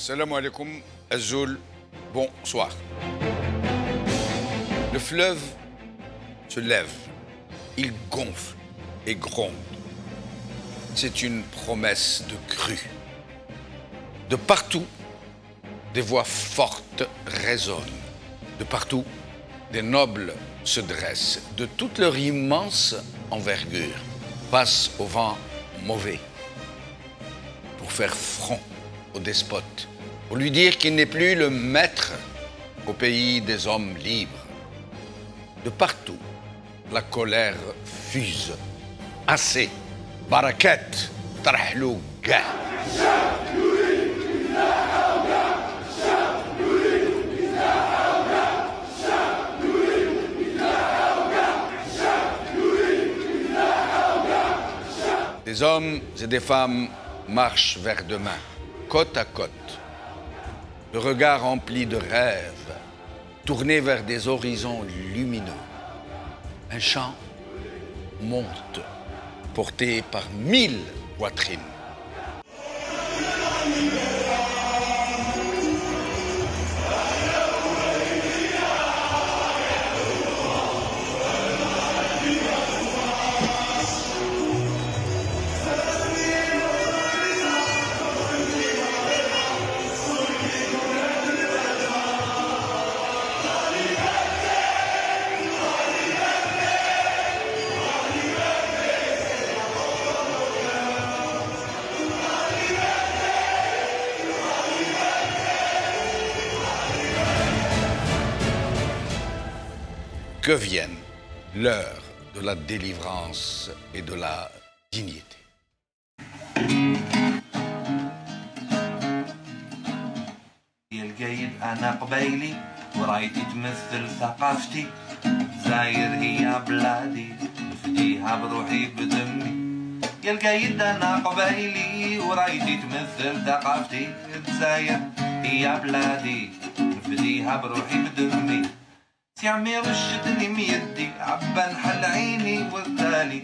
Salam alaikum, Azul, bonsoir. Le fleuve se lève, il gonfle et gronde. C'est une promesse de crue. De partout, des voix fortes résonnent. De partout, des nobles se dressent. De toute leur immense envergure, face au vent mauvais pour faire front au despote, pour lui dire qu'il n'est plus le maître au pays des hommes libres. De partout, la colère fuse. Assez, barakat, tarhlou, gah. Des hommes et des femmes marchent vers demain, côte à côte, le regard rempli de rêves, tourné vers des horizons lumineux. Un chant monte, porté par 1000 poitrines. Que vienne l'heure de la délivrance et de la dignité. يا الجيد أنا قبيلي ورايتي تمثل ثقافتي. زاير هي بلادي نفديها بروحي بدمي. يا الجيد أنا قبيلي ورايتي تمثل ثقافتي. زاير هي بلادي نفديها بروحي بدمي. سي عمي رشدني ميدي عبان حل عيني والتالي.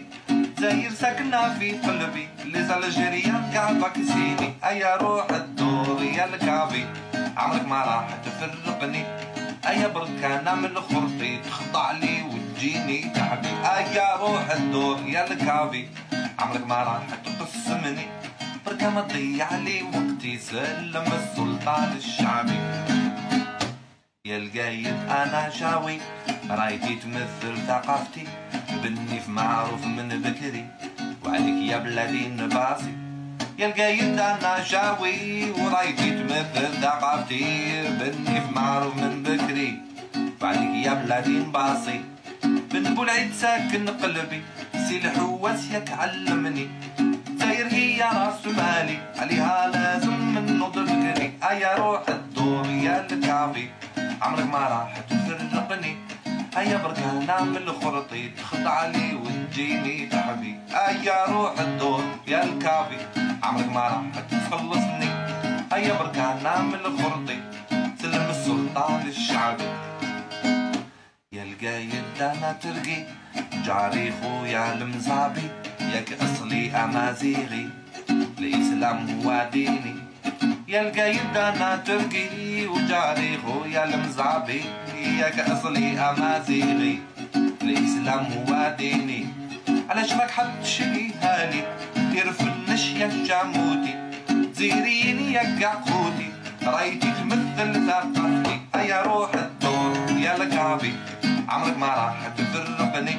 زاير ساكنة في قلبي اللي زالجيريا قاعدة كسيني. أيا روح الدور يا الكافي عمرك ما راح تفرقني. أيا بركانة من خرطي تخضع لي وتجيني تحبي. أيا روح الدور يا الكافي عمرك ما راح تقسمني. بركة ما تضيع لي وقتي سلم السلطان الشعبي. يا الجيد أنا شاوي رايتي تمثل ثقافتي. بالنيف معروف من بكري وعليك يا بلادي نباسي. يا الجيد أنا شاوي ورايتي تمثل ثقافتي. بالنيف معروف من بكري وعليك يا بلادي نباسي. بن بولعيد ساكن قلبي سي الحواس ياك علمني. زاير هي راس مالي عليها لازم من نوض بكري. أيا روح الدور يا الكافي عمرك ما راح تفرقني. هيا بركانة من خرطي تخضع لي وتجيني تحبي. هيا روح الدور يا الكافي عمرك ما راح تخلصني. هيا بركانة من خرطي سلم السلطان الشعبي. يا الجايد أنا ترقي جاري خويا المزابي. ياك أصلي أمازيغي الإسلام هو ديني. يا الجايد أنا ترقي وجاري خويا المزابي. ياك أصلي أمازيغي الإسلام هو ديني. علاش راك حد شريها لي يرفنش يا جاموتي. زيريني يا قعقوتي رايتي تمثل ثقافتي. أيا روح الدور يا الكافي عمرك ما راح تفرقني.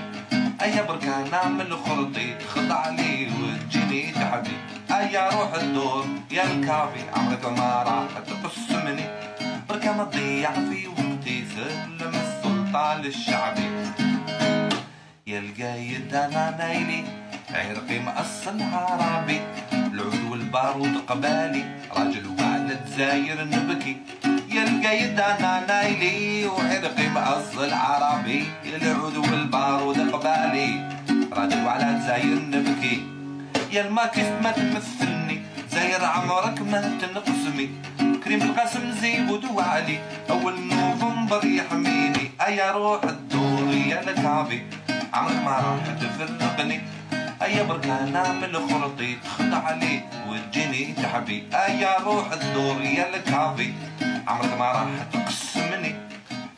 أيا بركانة من خرطي تخضع لي وتجيني تحبي. أيا روح الدور يا الكافي عمرك ما راح تقسمني. بركة ما تضيع في وقتي سلم السلطان الشعبي. يا الجايد أنا نايلي عرقي مأصل عربي. العود والبارود قبالي راجل وعلى زاير نبكي. يا الجايد أنا نايلي وعرقي مأصل عربي. العود والبارود قبالي راجل وعلى زاير نبكي. يا الما كيف ما تمثلني زاير عمرك ما تنقسمي. كريم القاسم زيب ودوالي أول نوفمبر يحميني. أيا روح الدور يا الكافي عمرك ما راح تفرقني. أيا بركان اعمل خرطي تخضع عليه وتجيني تحبي أيا روح الدور يا الكافي عمرك ما راح تقسمني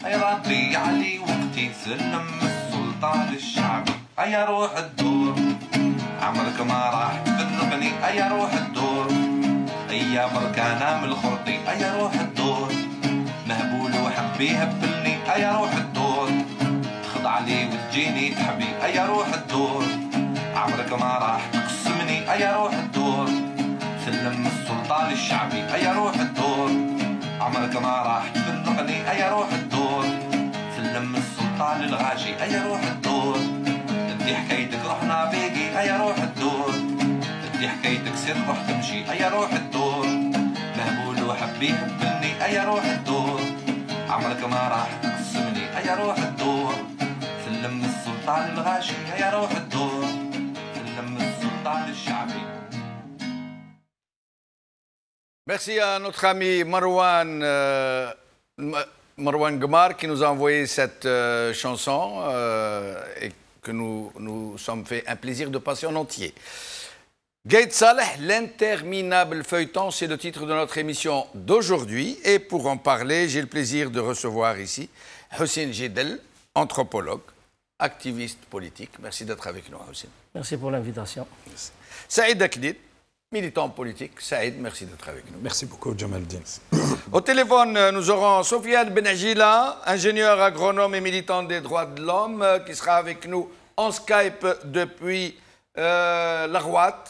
أيا ربي علي وقتي سلم السلطان الشعبي أيا روح الدور عمرك ما راح تفرقني أيا روح الدور أيا بركان اعمل خرطي أيا روح الدور مهبول وحبي هبلني أيا روح الدور تخضع علي وتجيني تحبي أيا روح الدور عمرك ما راح تقسمني أيا روح الدور سلم السلطان الشعبي أيا روح الدور عمرك ما راح تفرقني أيا روح الدور سلم السلطان الغاشي أيا روح الدور ادي حكايتك رحنا بيجي أيا روح الدور ادي حكايتك سر روح تمشي أيا روح الدور مهبول وحبي هبلني أيا روح الدور عمرك ما راح تقسمني أيا روح الدور سلم السلطان الغاشي أيا روح الدور سلم السلطان الشعبي. Merci à notre ami Marwan Gmar qui nous a envoyé cette chanson et que nous sommes fait un plaisir de passer en entier. Gaïd Saleh, l'interminable feuilleton, c'est le titre de notre émission d'aujourd'hui. Et pour en parler, j'ai le plaisir de recevoir ici Hussein Jedel, anthropologue, activiste politique. Merci d'être avec nous, Hussein. Merci pour l'invitation. Saïd Akdid, militant politique. Saïd, merci d'être avec nous. Merci beaucoup, Jamal Din. Au téléphone, nous aurons Sofiane Benajila, ingénieur agronome et militant des droits de l'homme, qui sera avec nous en Skype depuis Larouat.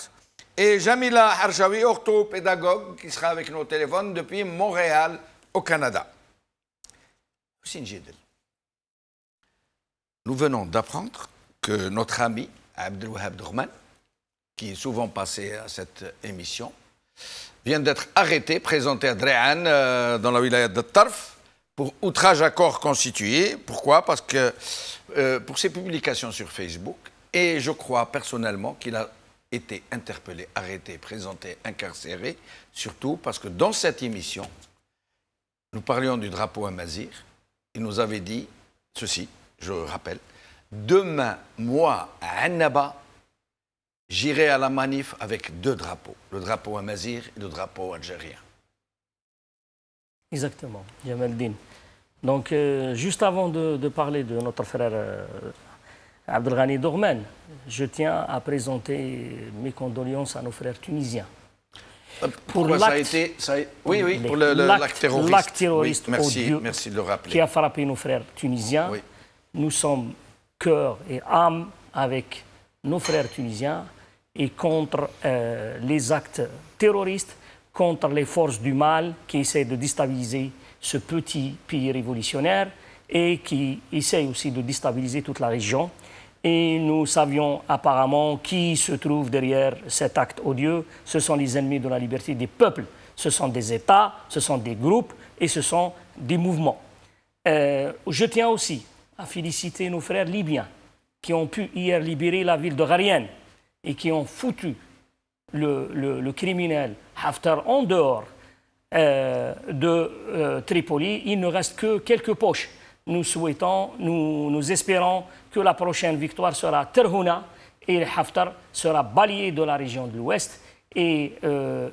Et Jamila Harshawi, orthopédagogue, qui sera avec nous au téléphone depuis Montréal, au Canada. Hussein Jedel, nous venons d'apprendre que notre ami Abdelwahab Dourman, qui est souvent passé à cette émission, vient d'être arrêté, présenté à Dréhan, dans la wilaya de Tarf, pour outrage à corps constitué. Pourquoi? Parce que pour ses publications sur Facebook, et je crois personnellement qu'il a été interpellé, arrêté, présenté, incarcéré, surtout parce que dans cette émission, nous parlions du drapeau Amazigh. Il nous avait dit ceci, je rappelle, demain, moi, à Annaba, j'irai à la manif avec deux drapeaux, le drapeau Amazigh et le drapeau algérien. Exactement, Jamal Din. Donc, juste avant de parler de notre frère Abdelghani Dourman, je tiens à présenter mes condoléances à nos frères tunisiens. Pour l'acte terroriste. L'acte terroriste oui, odieux merci de le rappeler. Qui a frappé nos frères tunisiens. Oui. Nous sommes cœur et âme avec nos frères tunisiens et contre les actes terroristes, contre les forces du mal qui essaient de déstabiliser ce petit pays révolutionnaire et qui essayent aussi de déstabiliser toute la région. Et nous savions apparemment qui se trouve derrière cet acte odieux. Ce sont les ennemis de la liberté des peuples. Ce sont des États, ce sont des groupes et ce sont des mouvements. Je tiens aussi à féliciter nos frères libyens qui ont pu hier libérer la ville de Gharian et qui ont foutu le criminel Haftar en dehors de Tripoli. Il ne reste que quelques poches. Nous souhaitons, nous espérons que la prochaine victoire sera Terhouna et Haftar sera balayé de la région de l'Ouest et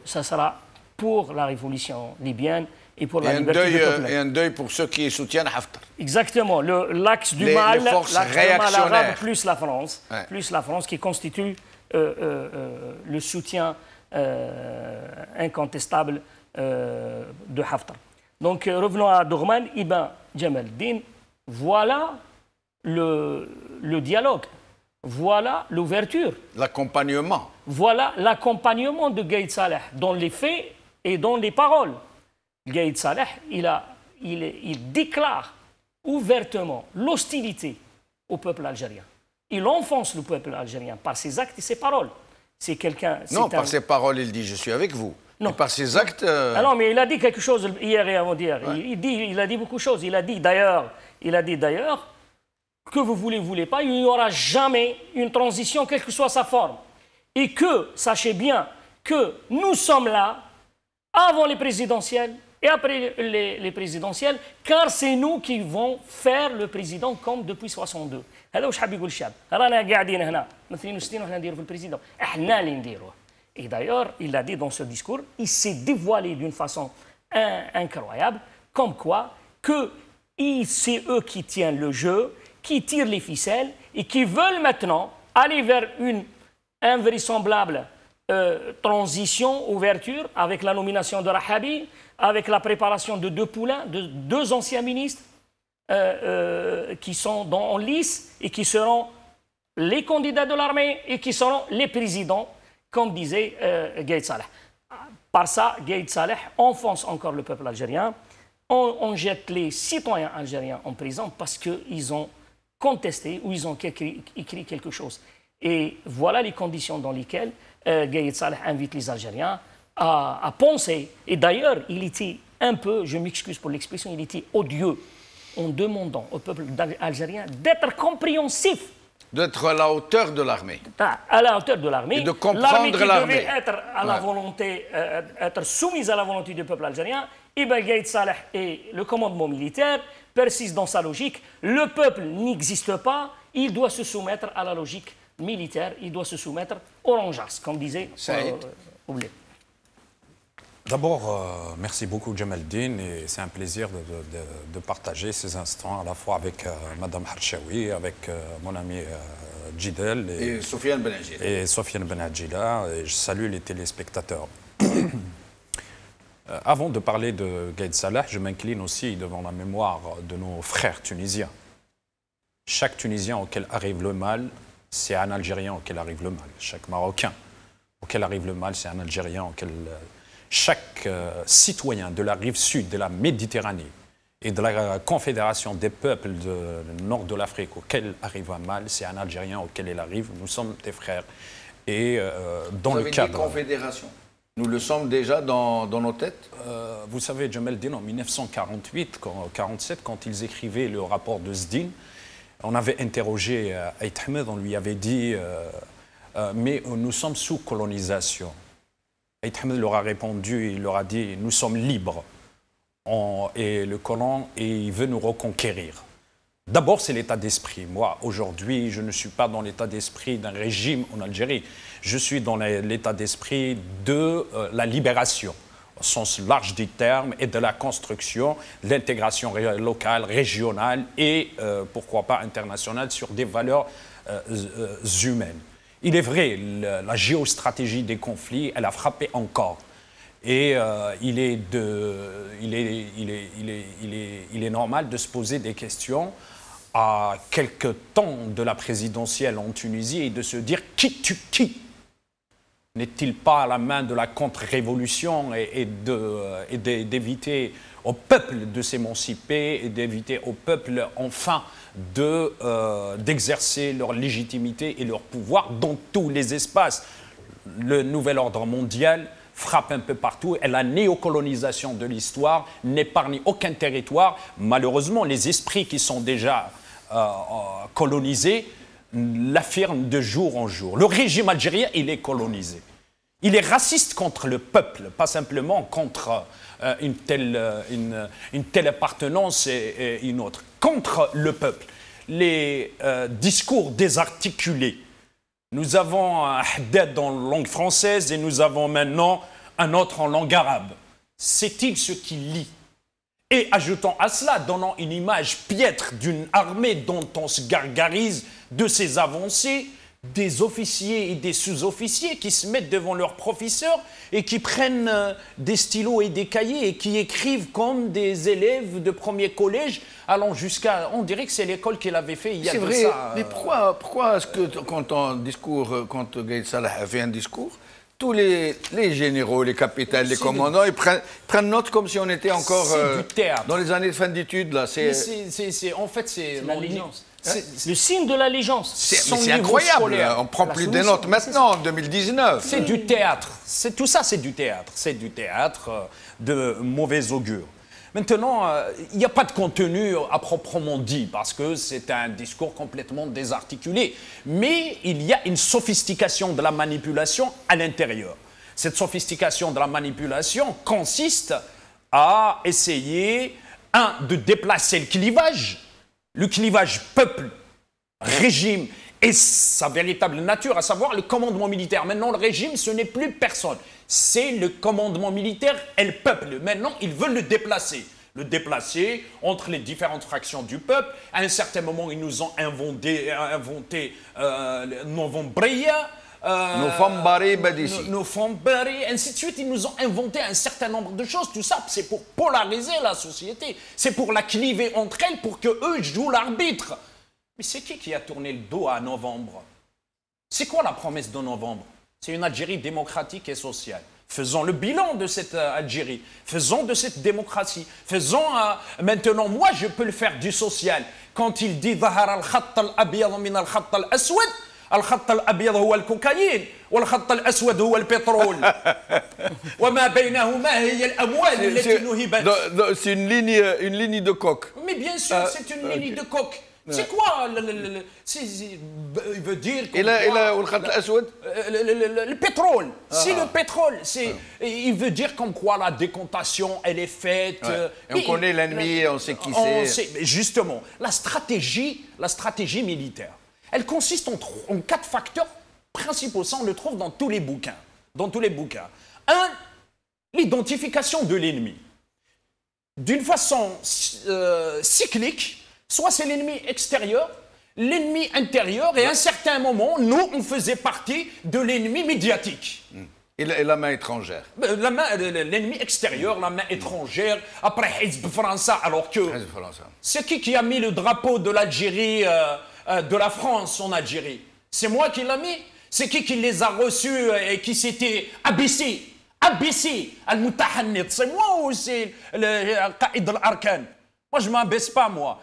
ça sera pour la révolution libyenne et pour la liberté du peuple. Et un deuil pour ceux qui soutiennent Haftar. Exactement, l'axe du mal, l'axe arabe plus la France qui constitue le soutien incontestable de Haftar. Donc revenons à Dourman, Ibn Jamal Din, voilà le dialogue, voilà l'ouverture. L'accompagnement. Voilà l'accompagnement de Gaïd Saleh dans les faits et dans les paroles. Gaïd Saleh, il déclare ouvertement l'hostilité au peuple algérien. Il enfonce le peuple algérien par ses actes et ses paroles. C'est quelqu'un. Non, par ses paroles, il dit « je suis avec vous ». Non. Et par ses actes... Ah non, mais il a dit quelque chose hier et avant-hier. Ouais. Il a dit beaucoup de choses. Il a dit d'ailleurs que vous voulez pas, il n'y aura jamais une transition, quelle que soit sa forme. Et que, sachez bien, que nous sommes là, avant les présidentielles, et après les présidentielles, car c'est nous qui vont faire le président comme depuis 62. هذا واش حاب يقول الشعب. رانا قاعدين هنا من 62 وحنا نديروا في البريزيدون، احنا اللي نديروه. Et d'ailleurs, il a dit dans ce discours, il s'est dévoilé d'une façon incroyable, comme quoi que c'est eux qui tiennent le jeu, qui tirent les ficelles et qui veulent maintenant aller vers une invraisemblable transition, ouverture, avec la nomination de Rahabi, avec la préparation de 2 poulains, de 2 anciens ministres qui sont en lice et qui seront les candidats de l'armée et qui seront les présidents, comme disait Gaïd Salah. Par ça, Gaïd Salah enfonce encore le peuple algérien. On jette les citoyens algériens en prison parce qu'ils ont contesté ou ils ont écrit quelque chose. Et voilà les conditions dans lesquelles Gaïd Salah invite les Algériens à penser. Et d'ailleurs, il était un peu, je m'excuse pour l'expression, il était odieux en demandant au peuple algérien d'être compréhensif. D'être à la hauteur de l'armée. À la hauteur de l'armée. Et de comprendre l'armée. Devait être à la volonté, être soumise à la volonté du peuple algérien. Et bien Gaïd Salah et le commandement militaire persistent dans sa logique. Le peuple n'existe pas, il doit se soumettre à la logique militaire, il doit se soumettre au rangeas, comme disait Oblé. D'abord, merci beaucoup Jamaldine, et c'est un plaisir de partager ces instants à la fois avec Madame Harchaoui, avec mon ami Djidel et Sofiane Benadjila. Et Sofiane Benadjila, et je salue les téléspectateurs. Avant de parler de Gaïd Salah, je m'incline aussi devant la mémoire de nos frères tunisiens. Chaque Tunisien auquel arrive le mal, c'est un Algérien auquel arrive le mal. Chaque Marocain auquel arrive le mal, c'est un Algérien auquel... Chaque citoyen de la rive sud de la Méditerranée et de la Confédération des peuples du nord de l'Afrique auquel arrive un mal, c'est un Algérien auquel il arrive. Nous sommes des frères. Et dans le cadre... Vous avez dit Confédération. Nous le sommes déjà dans nos têtes. Vous savez, Jamaldine, en 1948, 1947, quand ils écrivaient le rapport de Sdin, on avait interrogé Aït Ahmed, on lui avait dit mais nous sommes sous colonisation. Aït Ahmed leur a répondu, il leur a dit nous sommes libres. Et le colon, il veut nous reconquérir. D'abord, c'est l'état d'esprit. Moi, aujourd'hui, je ne suis pas dans l'état d'esprit d'un régime en Algérie. Je suis dans l'état d'esprit de la libération, au sens large du terme, et de la construction, de l'intégration locale, régionale et, pourquoi pas, internationale sur des valeurs humaines. Il est vrai, la géostratégie des conflits, elle a frappé encore. Et il est normal de se poser des questions à quelques temps de la présidentielle en Tunisie et de se dire qui tue qui? N'est-il pas à la main de la contre-révolution et d'éviter au peuple de s'émanciper et d'éviter au peuple enfin d'exercer leur légitimité et leur pouvoir dans tous les espaces? Le nouvel ordre mondial frappe un peu partout et la néocolonisation de l'histoire n'épargne aucun territoire. Malheureusement, les esprits qui sont déjà colonisés l'affirment de jour en jour. Le régime algérien, il est colonisé. Il est raciste contre le peuple, pas simplement contre une telle appartenance et une autre. Contre le peuple. Les discours désarticulés. Nous avons un haddad en langue française et nous avons maintenant un autre en langue arabe. C'est-il ce qui lie? Et ajoutons à cela, donnant une image piètre d'une armée dont on se gargarise de ses avancées, des officiers et des sous-officiers qui se mettent devant leurs professeurs et qui prennent des stylos et des cahiers et qui écrivent comme des élèves de premier collège, allant jusqu'à... On dirait que c'est l'école qu'il avait fait il y a de ça. C'est vrai, mais pourquoi est-ce que quand Gaïd Salah a fait un discours, tous les généraux, les capitaines, les commandants, ils prennent note comme si on était encore dans les années de fin d'études. En fait, c'est l'allégeance. Le signe de l'allégeance. C'est incroyable. On prend plus des notes maintenant, en 2019. C'est du théâtre. Tout ça, c'est du théâtre. C'est du théâtre de mauvais augure. Maintenant, il n'y a pas de contenu à proprement dit, parce que c'est un discours complètement désarticulé. Mais il y a une sophistication de la manipulation à l'intérieur. Cette sophistication de la manipulation consiste a essayé, de déplacer le clivage peuple-régime et sa véritable nature, à savoir le commandement militaire. Maintenant, le régime, ce n'est plus personne. C'est le commandement militaire et le peuple. Maintenant, ils veulent le déplacer. Le déplacer entre les différentes fractions du peuple. À un certain moment, ils nous ont inventé Novembria, Novembari, ainsi de suite. Ils nous ont inventé un certain nombre de choses. Tout ça, c'est pour polariser la société. C'est pour la cliver entre elles, pour qu'eux jouent l'arbitre. Mais c'est qui a tourné le dos à novembre? C'est quoi la promesse de novembre? C'est une Algérie démocratique et sociale. Faisons le bilan de cette Algérie. Faisons de cette démocratie. Faisons... maintenant, moi, je peux le faire du social. Quand il dit « ظهر الخط الأبيض من الخط الأسود », الخط الأبيض هو الكوكايين والخط الأسود هو البترول وما بينهما هي الأموال التي نهبت. C'est une ligne de coque. Mais bien sûr, c'est une ligne de coque. C'est quoi il veut dire le pétrole. Si le pétrole, il veut dire comme quoi la décontation, elle est faite. Et on connaît l'ennemi, on sait qui c'est. Justement, la stratégie militaire, elle consiste en 4 facteurs principaux. Ça, on le trouve dans tous les bouquins. Un, l'identification de l'ennemi. D'une façon cyclique. Soit c'est l'ennemi extérieur, l'ennemi intérieur, et à un certain moment, nous, on faisait partie de l'ennemi médiatique. Et la main étrangère. L'ennemi extérieur, la main étrangère, après Hizb França, alors que... C'est qui a mis le drapeau de l'Algérie, de la France en Algérie? C'est moi qui l'a mis. C'est qui les a reçus et qui s'était abaissé? Al-Mutahannid, c'est moi ou c'est le Qaïd al-Arkan? Moi, je ne m'abaisse pas, moi.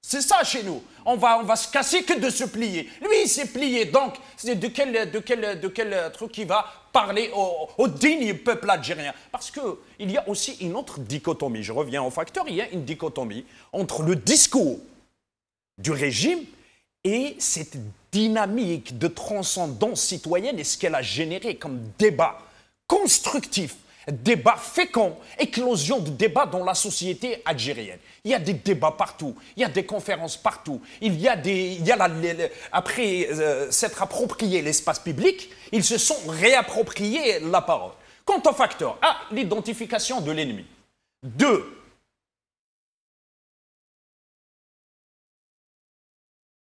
C'est ça chez nous. On va se casser que de se plier. Lui, il s'est plié. Donc, c'est de quel truc il va parler au digne peuple algérien? Parce qu'il y a aussi une autre dichotomie. Je reviens au facteur. Il y a une dichotomie entre le discours du régime et cette dynamique de transcendance citoyenne et ce qu'elle a généré comme débat constructif. Débat fécond, éclosion de débats dans la société algérienne. Il y a des débats partout, il y a des conférences partout, après s'être approprié l'espace public, ils se sont réappropriés la parole. Quant au facteur A, l'identification de l'ennemi. 2,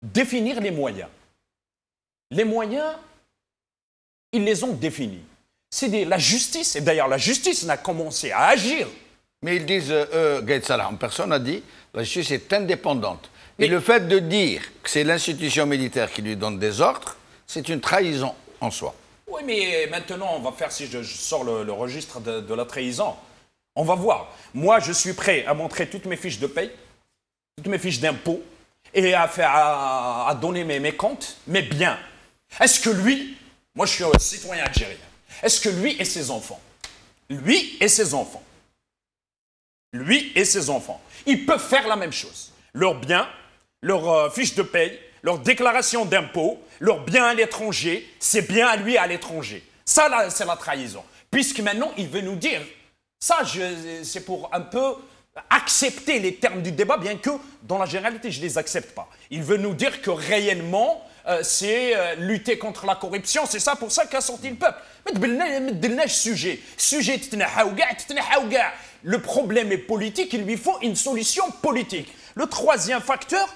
définir les moyens. Les moyens, ils les ont définis. C'est la justice, et d'ailleurs la justice n'a commencé à agir. Mais ils disent, Gaïd Salah, personne n'a dit, la justice est indépendante. Et le fait de dire que c'est l'institution militaire qui lui donne des ordres, c'est une trahison en soi. Oui, mais maintenant, on va faire, si je sors le registre de la trahison, on va voir. Moi, je suis prêt à montrer toutes mes fiches de paye, toutes mes fiches d'impôts, et à donner mes comptes, mes biens. Est-ce que lui, moi je suis un citoyen algérien, est-ce que lui et ses enfants, ils peuvent faire la même chose? Leurs biens, leurs fiches de paye, leur déclaration d'impôt, leurs biens à l'étranger, c'est bien à lui à l'étranger. Ça, là, c'est la trahison. Puisque maintenant, il veut nous dire, ça, c'est pour un peu accepter les termes du débat, bien que dans la généralité, je ne les accepte pas. Il veut nous dire que réellement, c'est lutter contre la corruption, c'est ça pour ça qu'a sorti le peuple. Le problème est politique, il lui faut une solution politique. Le troisième facteur,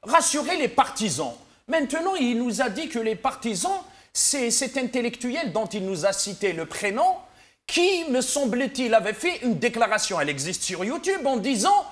rassurer les partisans. Maintenant, il nous a dit que les partisans, c'est cet intellectuel dont il nous a cité le prénom, qui, me semble-t-il, avait fait une déclaration, elle existe sur YouTube, en disant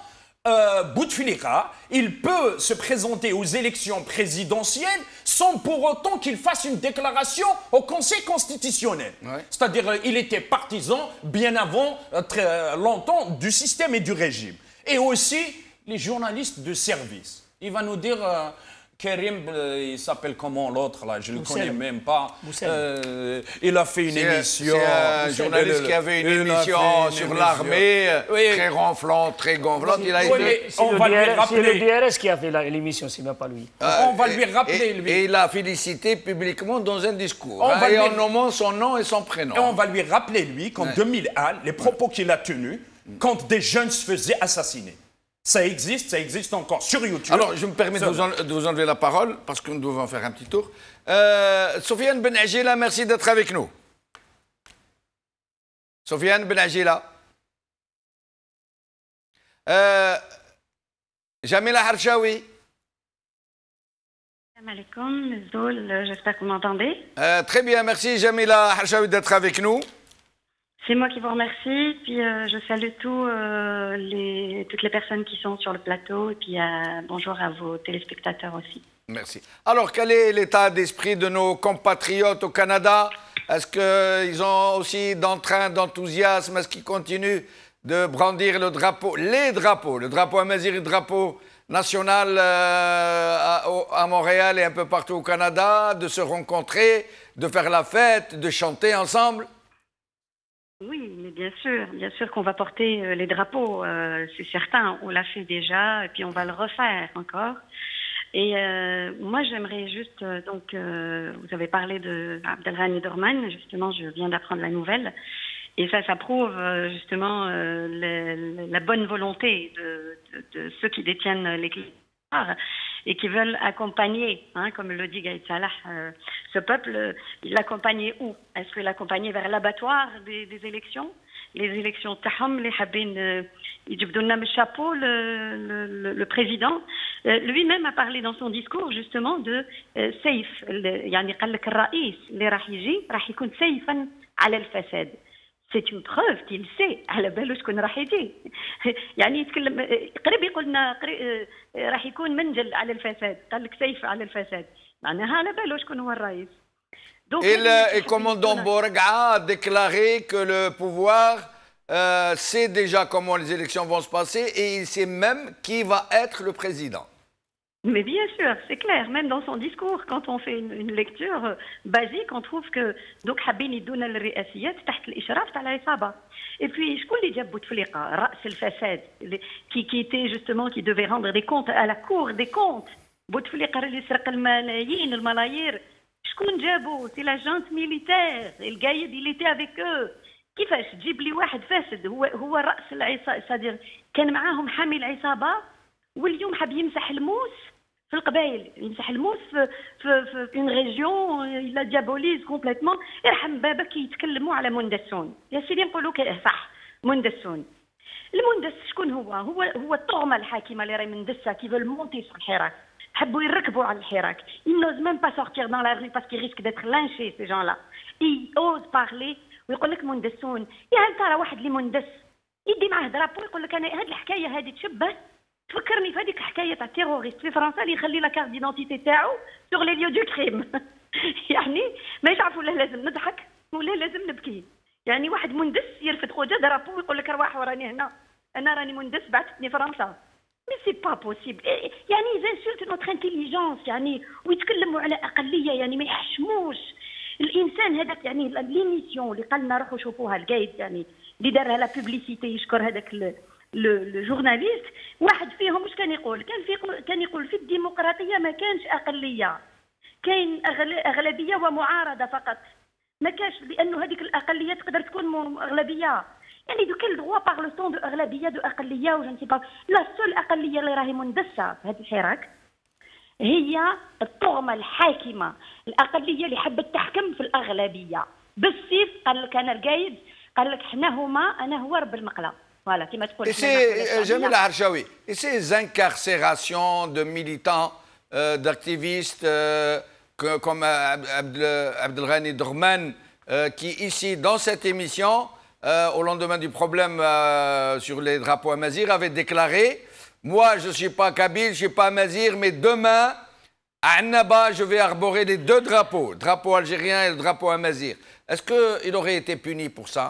Bouteflika, il peut se présenter aux élections présidentielles sans pour autant qu'il fasse une déclaration au Conseil constitutionnel. Ouais. C'est-à-dire il était partisan bien avant, très longtemps, du système et du régime. Et aussi les journalistes de service. Il va nous dire Karim, il s'appelle comment l'autre là? Je ne le connais Moussel. même pas. Moussel. Il a fait une émission. C'est un journaliste qui avait une émission sur l'armée, très ronflant, très gonflante. Il a Oui, mais été... on va lui C'est le rappeler. DRS qui a fait l'émission, c'est même pas lui. On va lui rappeler, lui. Et il l'a félicité publiquement dans un discours. On va et lui- en nommant son nom et son prénom. Et on va lui rappeler, lui, qu'en 2001, les propos qu'il a tenus quand des jeunes se faisaient assassiner. Ça existe encore sur YouTube. Alors, je me permets de vous enlever la parole, parce que nous devons faire un petit tour. Sofiane Ben Agila, merci d'être avec nous. Sofiane Ben Agila. Jamila Harshawi. Salam alaikum, Zoul, j'espère que vous m'entendez. Très bien, merci Jamila Harshawi d'être avec nous. C'est moi qui vous remercie, puis je salue toutes les personnes qui sont sur le plateau, et puis bonjour à vos téléspectateurs aussi. Merci. Alors, quel est l'état d'esprit de nos compatriotes au Canada? Est-ce qu'ils ont aussi d'entrain, d'enthousiasme? Est-ce qu'ils continuent de brandir le drapeau, le drapeau amazigh et le drapeau national à Montréal et un peu partout au Canada, de se rencontrer, de faire la fête, de chanter ensemble? Oui, mais bien sûr qu'on va porter les drapeaux, c'est certain, on l'a fait déjà, et puis on va le refaire encore. Et moi, j'aimerais juste, vous avez parlé de Abdelghani Dorman, justement, je viens d'apprendre la nouvelle, et ça prouve justement la bonne volonté de ceux qui détiennent les clés et qui veulent accompagner, hein, comme le dit Gaïd Salah, ce peuple, il l'accompagnait où? Est-ce qu'il l'accompagnait vers l'abattoir des élections? Les élections Taham, les Habin, Idjibdouna Chapeau, le président, lui-même a parlé dans son discours justement de Seif, yani قال لك الرئيس اللي راح يجي راح يكون سيفا على الفساد. C'est une preuve qu'il sait على باله شكون راح يجي. يعني يتكلم قريب يقول لنا راح يكون منجل على الفساد، قال لك سيف على الفساد، معناها على باله شكون هو الرئيس. Et le commandant Bourga a déclaré que le pouvoir sait déjà comment les élections vont se passer et il sait même qui va être le président. Mais bien sûr, c'est clair, même dans son discours, quand on fait une lecture basique, on trouve que donc حابين يدونا الرئاسيات تحت الإشراف تاع العصابة. Et puis شكون اللي جاب بوتفليقة رأس الفساد qui était justement qui devait rendre des comptes à la cour des comptes. بوتفليقة اللي سرق الملايين الملايير شكون جابو؟ سي لا جانت ميليتير القايد اللي était avec eux. كيفاش تجيب لي واحد فاسد هو رأس العصابة، صادر كان معاهم حامي العصابة واليوم حاب يمسح الموس في القبائل، يمسح الموس في اون ريجيون لا ديابوليز كومبليتمون. يرحم بابك يتكلموا على مندسون، يا سيدي نقولوا صح مندسون. المندس شكون هو الطغمه الحاكمه اللي راهي مندسه كي فول مونتي سور الحراك، حبوا يركبوا على الحراك. ils n'osent même pas sortir dans la rue parce qu'ils risquent d'être lynchés ces gens-là. ils osent parler ويقول لك مندسون. يا هل ترى واحد اللي مندس يدي معاه درابو يقول لك انا هذه الحكايه هذه تشبه تفكرني في هذيك الحكايه تاع التيروريست في فرنسا اللي يخلي لا كارت ديدونتيتي تاعو سور لي ليو دو كريم. يعني ما يعرفوا لا لازم نضحك ولا لازم نبكي. يعني واحد مندس يرفد خوجه درابو ويقول لك ارواح وراني هنا، انا راني مندس بعثتني فرنسا. مي سي با بوسيبل. يعني زانسولت نوتر انتيليجونس، يعني ويتكلموا على اقليه، يعني ما يحشموش الانسان هذاك. يعني ليميسيون اللي قال لنا روحوا شوفوها القايد، يعني اللي دارها لا بوبليسيتي، يشكر هذاك لو جورناليست. واحد فيهم واش كان يقول؟ كان يقول في الديمقراطيه ما كانش اقليه، كاين اغلبيه ومعارضه فقط، ما كانش لانه هذيك الاقليه تقدر تكون اغلبيه. يعني دو كيل دروا بارلو طون دو اغلبيه دو اقليه وجن سي با. لا سول اقليه اللي راهي مندسه في هذا الحراك هي الطغمه الحاكمه، الاقليه اللي حبت تحكم في الاغلبيه بالسيف. قال لك انا القايد، قال لك حنا هما انا هو رب المقله. Voilà, et c'est Jamila Harshawi, et ces incarcérations de militants, d'activistes comme Abdelghani Dorman, qui ici, dans cette émission, au lendemain du problème sur les drapeaux amazigh, avait déclaré « Moi, je ne suis pas kabyle, je ne suis pas amazigh, mais demain, à Annaba, je vais arborer les deux drapeaux, le drapeau algérien et le drapeau amazigh. » Est-ce qu'il aurait été puni pour ça?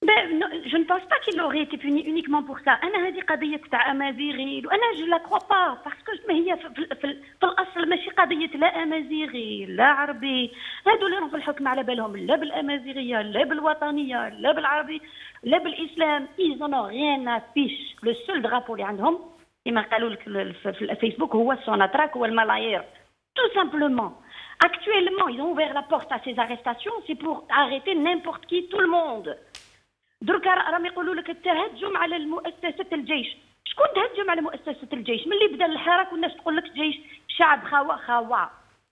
Ben, non, je ne pense pas qu'il aurait été puni uniquement pour ça. أنا هذه قضية تاع أمازيغي وأنا je la crois pas parce que ما هي في الأصل ماشي قضية لا أمازيغي لا عربي. هادو اللي راهم في الحكم على بالهم لا بالأمازيغية لا بالوطنية لا بالعربي لا بالإسلام. ils en ont rien à fiche. le seul drapeau اللي عندهم كما قالوا لك في الفيسبوك هو السوناتراك هو الملايير. tout simplement. Actuellement, ils ont ouvert la porte à ces arrestations, c'est pour arrêter n'importe qui, tout le monde. دركا راهم يقولوا لك التهجم على مؤسسة الجيش. شكون تهجم على مؤسسة الجيش؟ ملي بدا الحراك والناس تقول لك جيش شعب خوا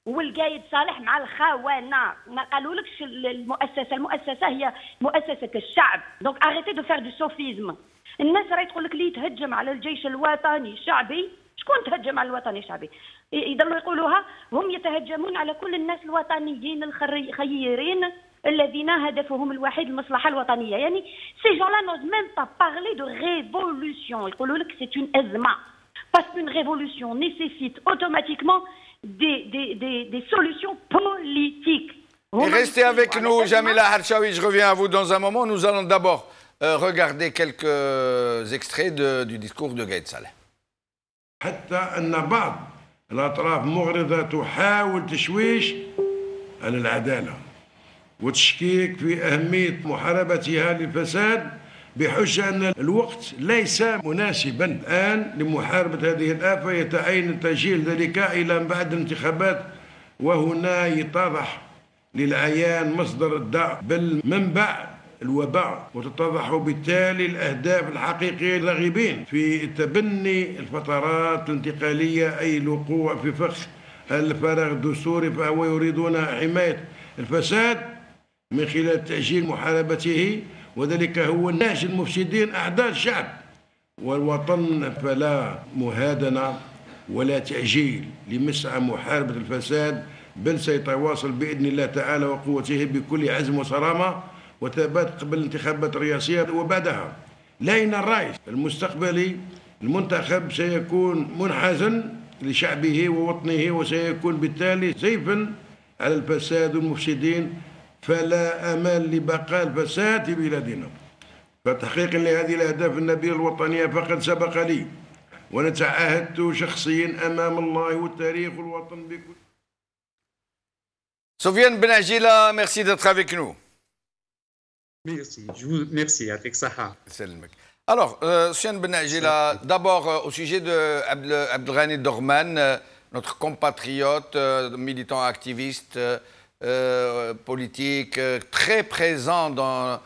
والقايد صالح مع الخونة. ما قالولكش المؤسسة هي مؤسسة الشعب. دونك اريتي دو فير دو سوفيزم. الناس راهي تقول لك اللي يتهجم على الجيش الوطني الشعبي. شكون تهجم على الوطني الشعبي؟ يضلوا يقولوها هم يتهجمون على كل الناس الوطنيين الخيرين الذين هدفهم الوحيد المصلحة الوطنية. يعني ces gens-là n'osent même pas parler de révolution. يقولوا لك c'est une أزمة. Parce qu'une révolution nécessite automatiquement des solutions politiques. Et restez avec nous, Jamila Harchaoui, je reviens à vous dans un moment. Nous allons d'abord regarder quelques extraits du discours de Gaïd Saleh. حتى أن بعض الأطراف مغرضة تحاول تشويش على العدالة وتشكيك في أهمية محاربتها للفساد بحجة أن الوقت ليس مناسبا الآن لمحاربة هذه الآفة. يتعين تأجيل ذلك إلى بعد الانتخابات وهنا يتضح للعيان مصدر الضعف بل منبع الوباء وتتضح بالتالي الأهداف الحقيقية للراغبين في تبني الفترات الانتقالية أي الوقوع في فخ الفراغ الدستوري. فهو يريدون حماية الفساد من خلال تأجيل محاربته وذلك هو نهج المفسدين أعداء الشعب والوطن. فلا مهادنة ولا تأجيل لمسعى محاربة الفساد بل سيتواصل بإذن الله تعالى وقوته بكل عزم وصرامة وثبات قبل الانتخابات الرئاسية وبعدها. لأن الرئيس المستقبلي المنتخب سيكون منحازا لشعبه ووطنه وسيكون بالتالي سيفا على الفساد والمفسدين. فلا أمل لبقاء الفساد في بلادنا. فتحقيقا لهذه الأهداف النبيلة الوطنية فقد سبق لي ونتعهدت شخصيا أمام الله والتاريخ والوطن بكل. Sofiane Benagila, merci d'être avec nous. Merci, merci, avec Saha. Alors, Sofiane Benagila, d'abord au sujet de Abdelghani Dorman, notre compatriote, militant activiste, politique, très présent dans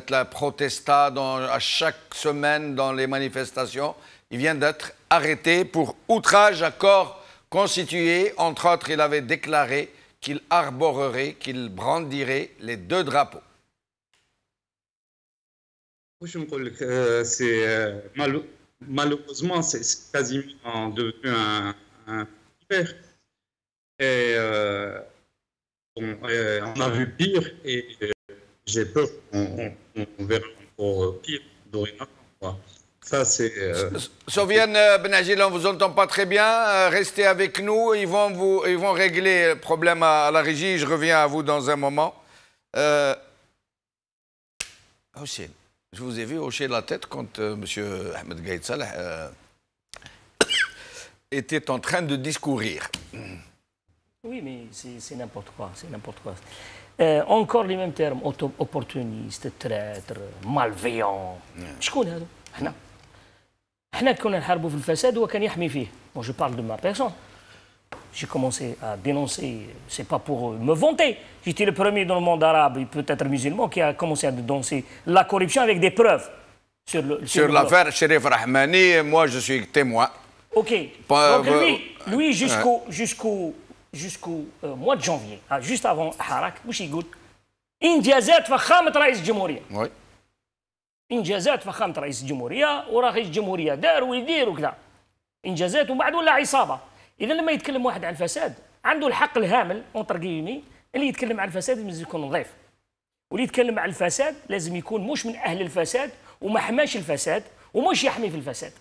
la protesta, à chaque semaine dans les manifestations. Il vient d'être arrêté pour outrage à corps constitué. Entre autres, il avait déclaré qu'il arborerait, qu'il brandirait les deux drapeaux. Malheureusement, c'est quasiment devenu un père. Et on a vu pire et j'ai peur qu'on verra encore pire dorénavant. Ça, c'est. Sofiane Benagila, on ne vous entend pas très bien. Restez avec nous. Ils vont régler le problème à la régie. Je reviens à vous dans un moment. Hussein, je vous ai vu hocher la tête quand M. Ahmed Gaïd Saleh était en train de discourir. Oui, mais c'est n'importe quoi. C'est n'importe quoi. Encore les mêmes termes, opportuniste, traître, malveillant. شكون هذا؟ احنا كنا نحاربوا في الفساد هو كان يحمي فيه. Moi je parle de ma personne. J'ai commencé à dénoncer, c'est pas pour me vanter. J'étais le premier dans le monde arabe, et peut-être musulman, qui a commencé à dénoncer la corruption avec des preuves. Sur l'affaire Cherif Rahmani, moi je suis témoin. Ok. Donc lui jusqu'au mois de janvier, juste avant Harak, واش يقول؟ إنجازات فخامة رئيس الجمهورية. Oui. انجازات فخامه رئيس الجمهوريه ورئيس الجمهوريه دار ويدير وكذا انجازات ومن بعد ولا عصابه. اذا لما يتكلم واحد عن الفساد عنده الحق الهامل اونتر كيمي اللي يتكلم عن الفساد لازم يكون نظيف واللي يتكلم عن الفساد لازم يكون مش من اهل الفساد وما حماش الفساد ومش يحمي في الفساد.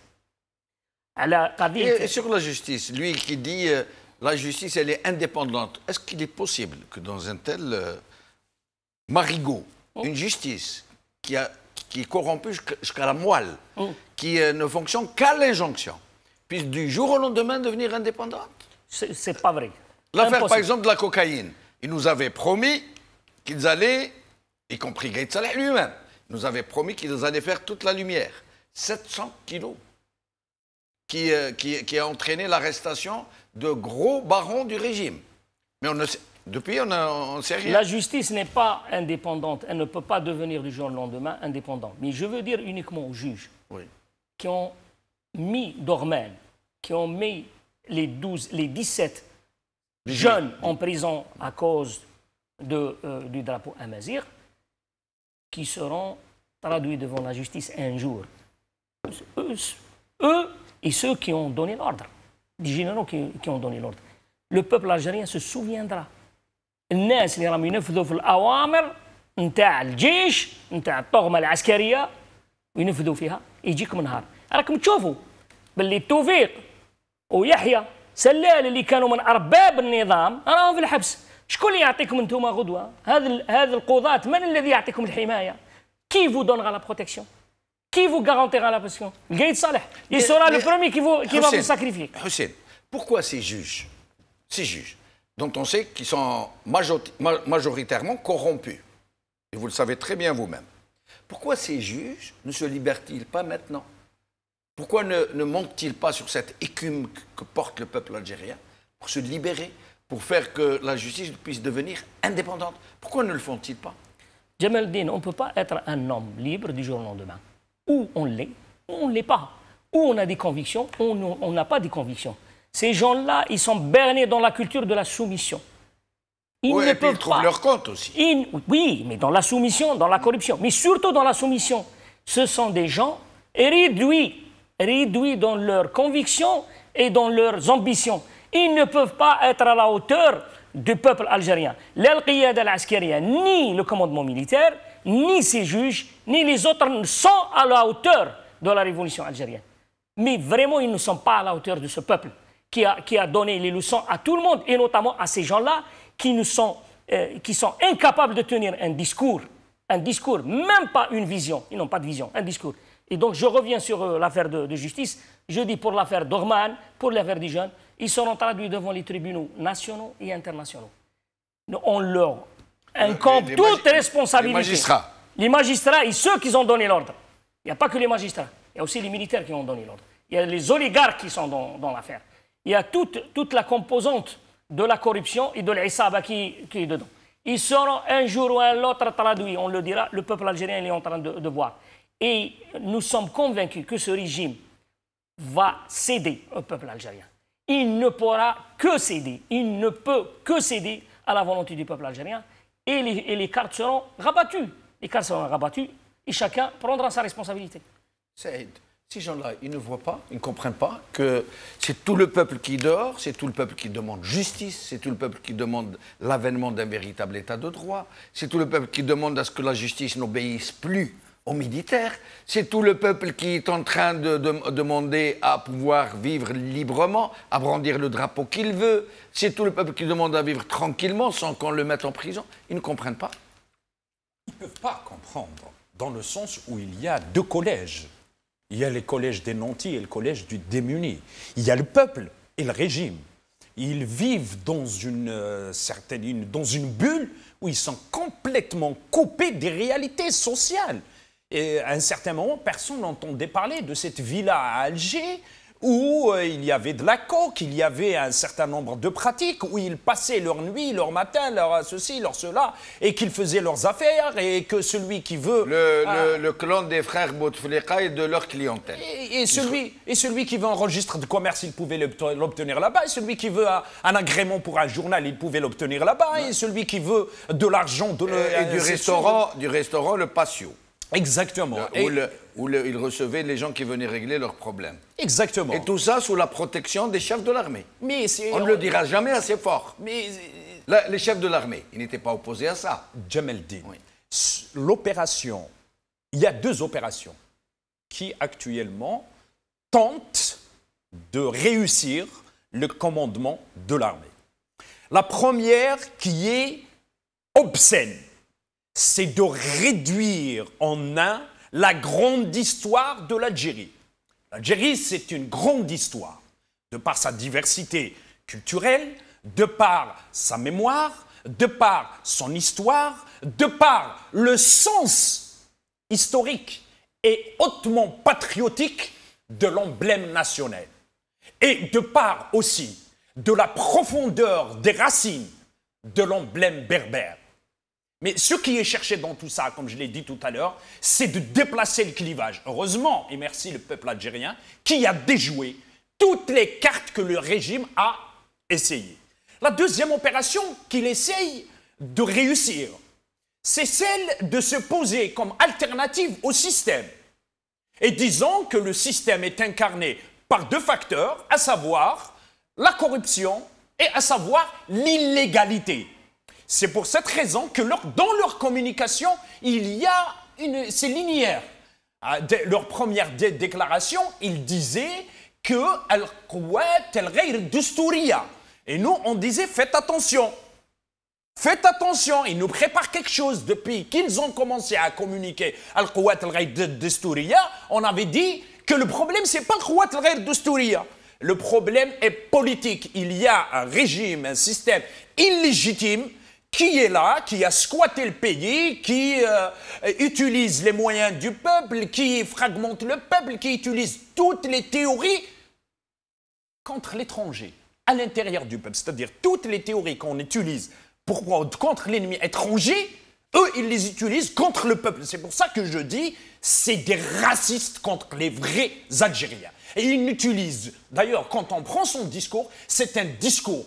على قضيه sur la justice, lui qui dit la justice elle est indépendante. Est-ce qu'il est possible que dans un tel marigot, une justice qui est corrompu jusqu'à la moelle, qui ne fonctionne qu'à l'injonction, puisse du jour au lendemain devenir indépendante. C'est pas vrai. L'affaire, par exemple, de la cocaïne. Ils nous avaient promis qu'ils allaient, y compris Gaït Saleh lui-même, nous avaient promis qu'ils allaient faire toute la lumière. 700 kilos. Qui a entraîné l'arrestation de gros barons du régime. Mais depuis, on ne sait rien. La justice n'est pas indépendante. Elle ne peut pas devenir du jour au lendemain indépendante. Mais je veux dire uniquement aux juges qui ont mis Dorman, qui ont mis les 17 jeunes en prison à cause du drapeau amazigh, qui seront traduits devant la justice un jour. Eux et ceux qui ont donné l'ordre, des généraux qui ont donné l'ordre. Le peuple algérien se souviendra. الناس اللي راهم ينفذوا في الأوامر نتاع الجيش نتاع الطغمة العسكرية وينفذوا فيها يجيكم نهار. راكم تشوفوا باللي توفيق ويحيى سلال اللي كانوا من أرباب النظام راهم في الحبس. شكون اللي يعطيكم انتم غدوة؟ هذا القضاة من الذي يعطيكم الحماية؟ Qui vous donnera la protection? Qui vous garantira la protection? Gaït Saleh. Il sera le premier qui va vous sacrifier. Hussein, pourquoi ces juges, dont on sait qu'ils sont majoritairement corrompus, et vous le savez très bien vous-même, pourquoi ces juges ne se libèrent-ils pas maintenant? Pourquoi ne montent-ils pas sur cette écume que porte le peuple algérien pour se libérer, pour faire que la justice puisse devenir indépendante? Pourquoi ne le font-ils pas? Jamal Din, on ne peut pas être un homme libre du jour au lendemain. Ou on l'est, ou on ne l'est pas. Ou on a des convictions, ou on n'a pas des convictions. Ces gens-là, ils sont bernés dans la culture de la soumission. Ils ne et puis peuvent ils trouvent pas. leur compte aussi. Oui, mais dans la soumission, dans la corruption. Mais surtout dans la soumission. Ce sont des gens réduits dans leurs convictions et dans leurs ambitions. Ils ne peuvent pas être à la hauteur du peuple algérien. L'Al-Qiyada al-Askariya, ni le commandement militaire, ni ses juges, ni les autres ne sont à la hauteur de la révolution algérienne. Mais vraiment, ils ne sont pas à la hauteur de ce peuple qui a donné les leçons à tout le monde, et notamment à ces gens-là qui sont incapables de tenir un discours, même pas une vision, ils n'ont pas de vision, un discours. Et donc je reviens sur l'affaire de justice, je dis pour l'affaire Dorman, pour l'affaire des jeunes, ils seront traduits devant les tribunaux nationaux et internationaux. On leur incombe toute responsabilité. Les magistrats et ceux qui ont donné l'ordre. Il n'y a pas que les magistrats, il y a aussi les militaires qui ont donné l'ordre. Il y a les oligarques qui sont dans l'affaire. Il y a toute la composante de la corruption et de l'Issaba qui est dedans. Ils seront un jour ou un autre traduits, on le dira, le peuple algérien il est en train de voir. Et nous sommes convaincus que ce régime va céder au peuple algérien. Il ne pourra que céder, il ne peut que céder à la volonté du peuple algérien et les cartes seront rabattues. Les cartes seront rabattues et chacun prendra sa responsabilité. Saïd, ces gens-là, ils ne voient pas, ils ne comprennent pas que c'est tout le peuple qui dort, c'est tout le peuple qui demande justice, c'est tout le peuple qui demande l'avènement d'un véritable état de droit, c'est tout le peuple qui demande à ce que la justice n'obéisse plus aux militaires, c'est tout le peuple qui est en train de demander à pouvoir vivre librement, à brandir le drapeau qu'il veut, c'est tout le peuple qui demande à vivre tranquillement sans qu'on le mette en prison. Ils ne comprennent pas. Ils ne peuvent pas comprendre, dans le sens où il y a deux collèges. Il y a les collèges des nantis et le collège du démuni. Il y a le peuple et le régime. Ils vivent dans dans une bulle où ils sont complètement coupés des réalités sociales. Et à un certain moment, personne n'entendait parler de cette villa à Alger où il y avait de la coke, il y avait un certain nombre de pratiques, où ils passaient leur nuit, leur matin, leur ceci, leur cela, et qu'ils faisaient leurs affaires, et que celui qui veut... Le clan des frères Bouteflika et de leur clientèle. Et celui qui veut un registre de commerce, il pouvait l'obtenir là-bas, et celui qui veut un agrément pour un journal, il pouvait l'obtenir là-bas, et celui qui veut de l'argent... Et du restaurant, le patio. Exactement. Où il recevait les gens qui venaient régler leurs problèmes. Exactement. Et tout ça sous la protection des chefs de l'armée. On ne le dira jamais assez fort. Mais les chefs de l'armée, ils n'étaient pas opposés à ça. Jamal Din, oui. L'opération, il y a deux opérations qui actuellement tentent de réussir le commandement de l'armée. La première qui est obscène, c'est de réduire en un la grande histoire de l'Algérie. L'Algérie, c'est une grande histoire, de par sa diversité culturelle, de par sa mémoire, de par son histoire, de par le sens historique et hautement patriotique de l'emblème national. Et de part aussi de la profondeur des racines de l'emblème berbère. Mais ce qui est cherché dans tout ça, comme je l'ai dit tout à l'heure, c'est de déplacer le clivage. Heureusement, et merci le peuple algérien, qui a déjoué toutes les cartes que le régime a essayées. La deuxième opération qu'il essaye de réussir, c'est celle de se poser comme alternative au système. Et disons que le système est incarné par deux facteurs, à savoir la corruption et à savoir l'illégalité. C'est pour cette raison que dans leur communication, il y a c'est linéaire. Leur première déclaration, ils disaient que Al-Quwat al-Ghayr Dusturiya. Et nous, on disait faites attention. Faites attention, ils nous préparent quelque chose. Depuis qu'ils ont commencé à communiquer Al-Quwat al-Ghayr Dusturiya, on avait dit que le problème, c'est pas Al-Quwat al-Ghayr Dusturiya. Le problème est politique. Il y a un régime, un système illégitime qui est là, qui a squatté le pays, qui utilise les moyens du peuple, qui fragmente le peuple, qui utilise toutes les théories contre l'étranger, à l'intérieur du peuple. C'est-à-dire toutes les théories qu'on utilise contre l'ennemi étranger, eux, ils les utilisent contre le peuple. C'est pour ça que je dis, c'est des racistes contre les vrais Algériens. Et ils utilisent, d'ailleurs, quand on prend son discours, c'est un discours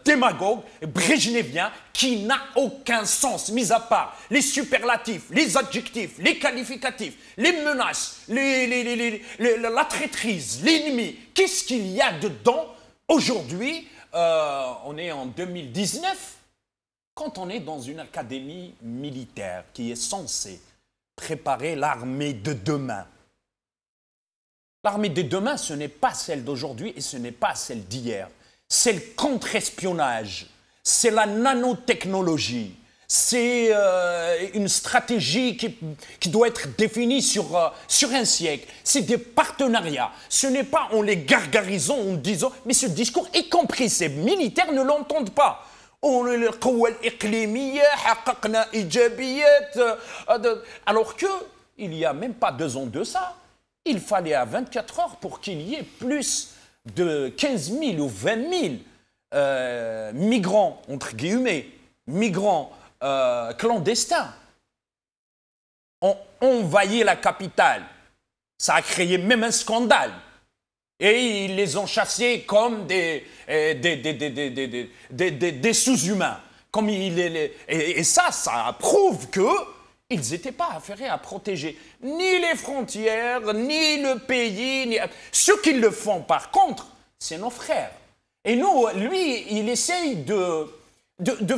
démagogue, brejnevien, qui n'a aucun sens, mis à part les superlatifs, les adjectifs, les qualificatifs, les menaces, la traîtrise, l'ennemi. Qu'est-ce qu'il y a dedans? Aujourd'hui, on est en 2019, quand on est dans une académie militaire qui est censée préparer l'armée de demain. L'armée de demain, ce n'est pas celle d'aujourd'hui et ce n'est pas celle d'hier. C'est le contre-espionnage, c'est la nanotechnologie, c'est une stratégie qui doit être définie sur un siècle. C'est des partenariats. Ce n'est pas en les gargarisant, en disant, mais ce discours, y compris ces militaires, ne l'entendent pas. Alors qu'il n'y a même pas 2 ans de ça, il fallait à 24 heures pour qu'il y ait plus de 15 000 ou 20 000 migrants, entre guillemets, migrants clandestins, ont envahi la capitale. Ça a créé même un scandale. Et ils les ont chassés comme des sous-humains. Et ça prouve qu'ils n'étaient pas affairés à protéger ni les frontières, ni le pays. Ceux qui le font, par contre, c'est nos frères. Et nous, lui, il essaye de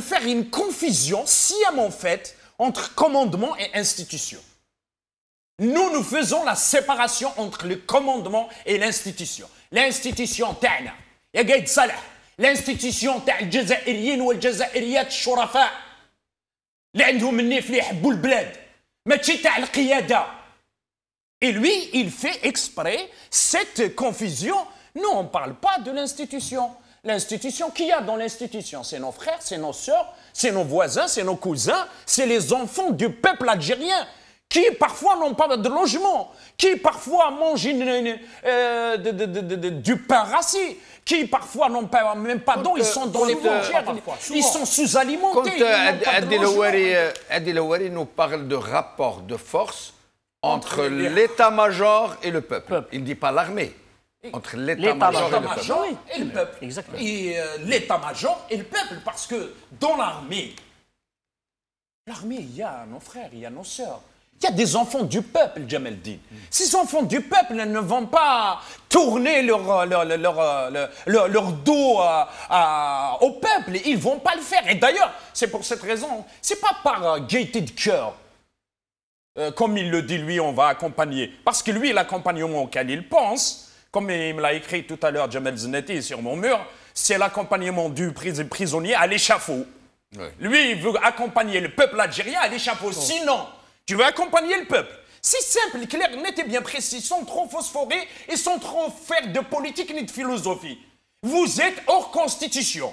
faire une confusion sciemment faite entre commandement et institution. Nous faisons la séparation entre le commandement et l'institution. L'institution تاعنا يا قايد صالح l'institution تاع الجزائريين والجزائريات الشرفاء اللي عندهم النيف اللي يحبوا البلاد ماشي تاع القيادة. Et lui, il fait exprès cette confusion. Nous, on ne parle pas de l'institution. L'institution, qui y a dans l'institution? C'est nos frères, c'est nos sœurs, c'est nos voisins, c'est nos cousins, c'est les enfants du peuple algérien qui parfois n'ont pas de logement, qui parfois mangent du pain rassis, qui parfois n'ont même pas d'eau, ils sont dans les frontières, ils sont sous-alimentés. Adi Lawari nous parle de rapport de force entre l'état-major et le peuple. Il ne dit pas l'armée. Entre l'état-major et le peuple. Exactement. Et l'état-major et le peuple, parce que dans l'armée, il y a nos frères, il y a nos sœurs. Il y a des enfants du peuple, Djamel-Din. Ces enfants du peuple ne vont pas tourner leur dos au peuple. Ils ne vont pas le faire. Et d'ailleurs, c'est pour cette raison, ce n'est pas par gaieté de cœur. Comme il le dit, lui, on va accompagner. Parce que lui, l'accompagnement auquel il pense, comme il me l'a écrit tout à l'heure, Djamel Znetti, sur mon mur, c'est l'accompagnement du prisonnier à l'échafaud. Oui. Lui, il veut accompagner le peuple algérien à l'échafaud. Sinon, tu veux accompagner le peuple. C'est simple, clair, net et bien précis, sans trop phosphorer et sans trop faire de politique ni de philosophie. Vous êtes hors constitution.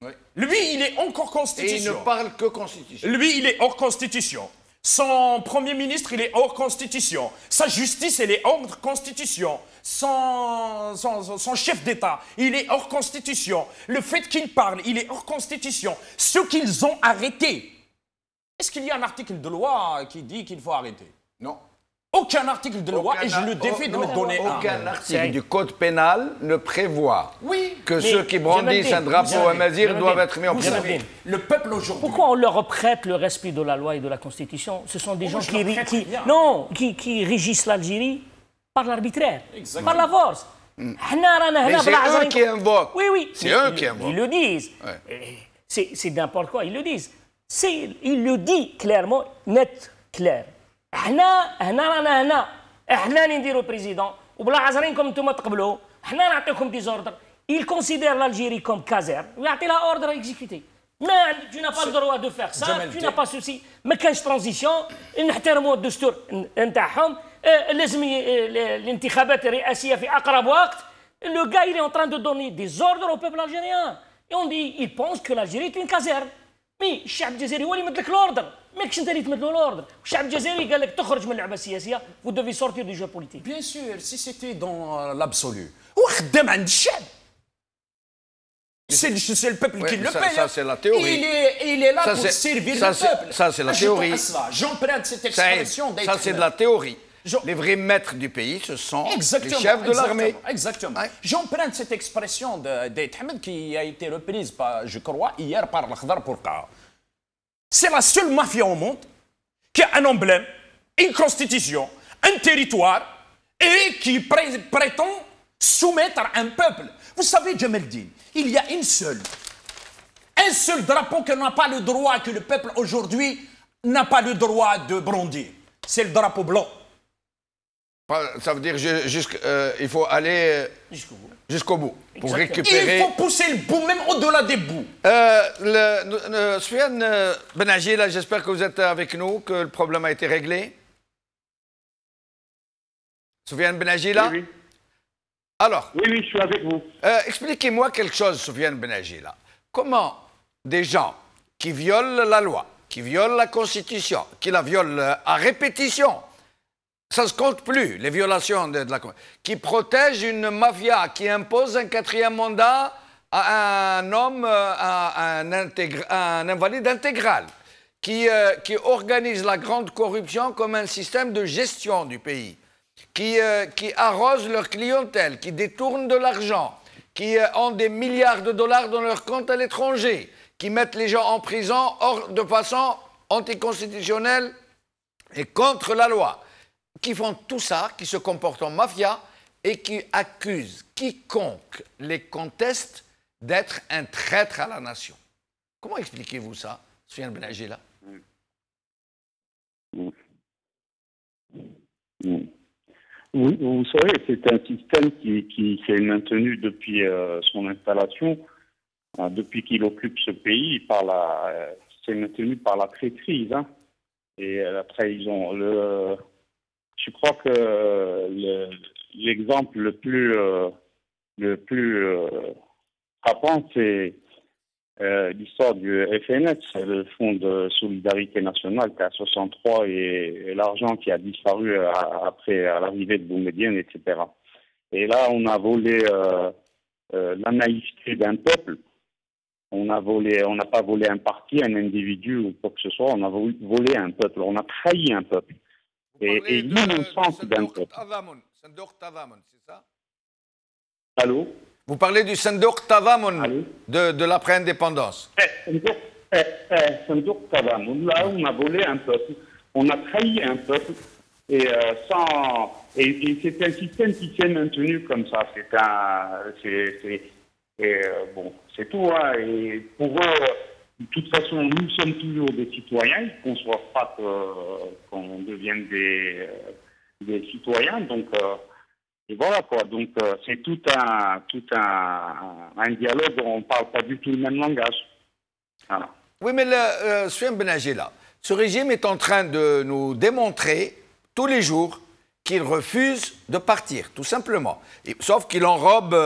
Oui. Lui, il est encore Et constitution. il ne parle que constitution. Lui, il est hors constitution. Son premier ministre, il est hors constitution. Sa justice, elle est hors constitution. Son chef d'État, il est hors constitution. Le fait qu'il parle, il est hors constitution. Ce qu'ils ont arrêté. Est-ce qu'il y a un article de loi qui dit qu'il faut arrêter? Non. Aucun article de loi, et je le défie de me donner Aucun un. article du code pénal ne prévoit que mais ceux qui brandissent un drapeau amazigh doivent être mis en prison. Le peuple aujourd'hui. Pourquoi on leur prête le respect de la loi et de la Constitution? Ce sont des gens qui régissent l'Algérie par l'arbitraire, par la force. Mais c'est eux qui invoquent. Oui, oui. C'est eux qui invoquent. Ils le disent. Ouais. C'est n'importe quoi, ils le disent. Il le dit clairement, net, clair. احنا رانا هنا احنا اللي نديروا بريزيدون وبلا عذرينكم انتم تقبلوا احنا نعطيكم دي زوردر. Il considère l'Algérie comme caserne ويعطي لها اوردر اكزيكوتي. ما tu n'as pas le droit de faire ça, tu n'as pas ceci. ما كانش ترانزيسيون، نحترموا الدستور نتاعهم، لازم الانتخابات الرئاسيه في اقرب وقت. Le gars il est en train de donner des ordres au peuple algérien et on dit il pense que l'Algérie est une caserne. مي الشعب الجزائري هو اللي يمد لك الاوردر، ماكش انت اللي تمد له الاوردر. الشعب الجزائري قال لك تخرج من اللعبه السياسيه، vous devez sortir du jeu politique. Bien sûr, si c'était dans l'absolu. هو خدام عند الشعب. C'est le peuple qui le paye. Ça, c'est la théorie. Il est là pour servir le peuple. Ça, c'est la théorie. J'emprunte cette expression d'être. Ça, c'est de la théorie. Les vrais maîtres du pays, ce sont les chefs de l'armée. Exactement. J'emprunte cette expression d'Aït Hamed qui a été reprise, je crois, hier par l'Akhdar Pourqa. C'est la seule mafia au monde qui a un emblème, une constitution, un territoire et qui prétend soumettre un peuple. Vous savez, Djemeldine, il y a un seul drapeau que n'a pas le droit, que le peuple aujourd'hui n'a pas le droit de brandir. C'est le drapeau blanc. Ça veut dire il faut aller jusqu'au bout pour récupérer. Il faut pousser le bout, même au-delà des bouts. Soufiane Benagila, j'espère que vous êtes avec nous, que le problème a été réglé. Soufiane Benagila? Oui, oui. Alors, oui, je suis avec vous. Expliquez-moi quelque chose, Soufiane Benagila. Comment des gens qui violent la loi, qui violent la Constitution, qui la violent à répétition, ça ne se compte plus, les violations de la Constitution, qui protègent une mafia, qui impose un 4e mandat à un homme, à un invalide intégral, qui organise la grande corruption comme un système de gestion du pays, qui arrosent leur clientèle, qui détournent de l'argent, qui ont des milliards de dollars dans leur compte à l'étranger, qui mettent les gens en prison de façon anticonstitutionnelle et contre la loi, qui font tout ça, qui se comportent en mafia et qui accusent quiconque les conteste d'être un traître à la nation. Comment expliquez-vous ça, Soufiane Benagila? Oui, vous savez, c'est un système qui s'est maintenu depuis son installation, depuis qu'il occupe ce pays, s'est maintenu par la traîtrise et la trahison. Je crois que l'exemple le plus frappant, c'est l'histoire du FNS, le Fonds de solidarité nationale, qui est à 63, et l'argent qui a disparu après à l'arrivée de Boumediene, etc. Et là, on a volé la naïveté d'un peuple. On n'a pas volé un parti, un individu ou quoi que ce soit. On a volé un peuple. On a trahi un peuple. Et l'innocence d'un peuple. Sandouk Tadamon, c'est ça? Allô? Vous parlez du Sandouk Tadamon de l'après-indépendance. Sandouk Tadamon, là on a volé un peuple, on a trahi un peuple, et c'est un système qui s'est maintenu comme ça. C'est tout. Et pour eux, de toute façon, nous sommes toujours des citoyens, ils ne conçoivent pas qu'on devienne des citoyens, donc et voilà quoi. Donc c'est tout un dialogue, on ne parle pas du tout le même langage. Voilà. Oui, mais Soufiane Benagila, ce régime est en train de nous démontrer tous les jours qu'il refuse de partir, tout simplement. Sauf qu'il enrobe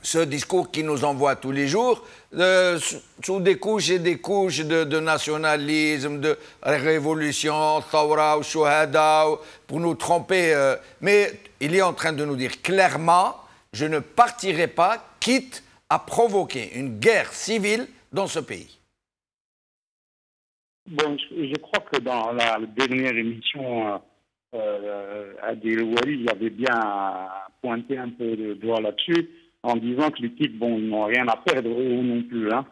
ce discours qu'il nous envoie tous les jours sous des couches et des couches de nationalisme, de révolution, thawra ou shuhada, pour nous tromper. Mais il est en train de nous dire clairement, je ne partirai pas, quitte à provoquer une guerre civile dans ce pays. Bon, je crois que dans la dernière émission, Adil Ouali avait bien pointé un peu le doigt là-dessus, en disant que les types, bon, ils n'ont rien à perdre, eux non plus. Hein.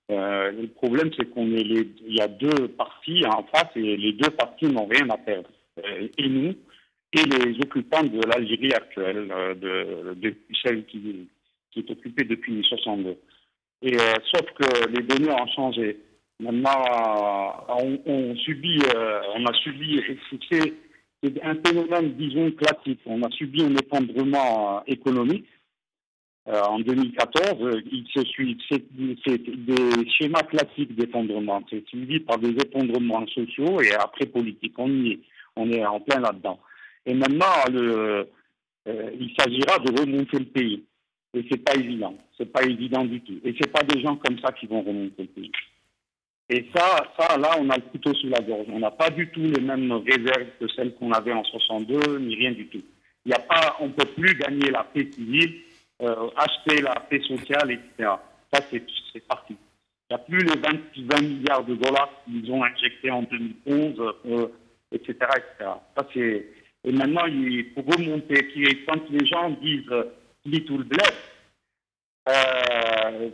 Le problème, c'est il y a deux partis en face et les deux partis n'ont rien à perdre. Et nous, et les occupants de l'Algérie actuelle, de celle qui est occupée depuis 1962. Et sauf que les données ont changé. Maintenant, on a subi, c'est un phénomène, disons, classique. On a subi un effondrement économique. En 2014, c'est des schémas classiques d'effondrement. C'est suivi par des effondrements sociaux et après politiques. On est en plein là-dedans. Et maintenant, il s'agira de remonter le pays. Et c'est pas évident. C'est pas évident du tout. Et c'est pas des gens comme ça qui vont remonter le pays. Et ça, là, on a le couteau sous la gorge. On n'a pas du tout les mêmes réserves que celles qu'on avait en 62, ni rien du tout. On ne peut plus gagner la paix civile, acheter la paix sociale, etc. Ça, c'est parti. Il n'y a plus les 20 milliards de dollars qu'ils ont injectés en 2011, etc., etc. Ça, et maintenant, il faut remonter. Quand les gens disent « lit tout le bled »,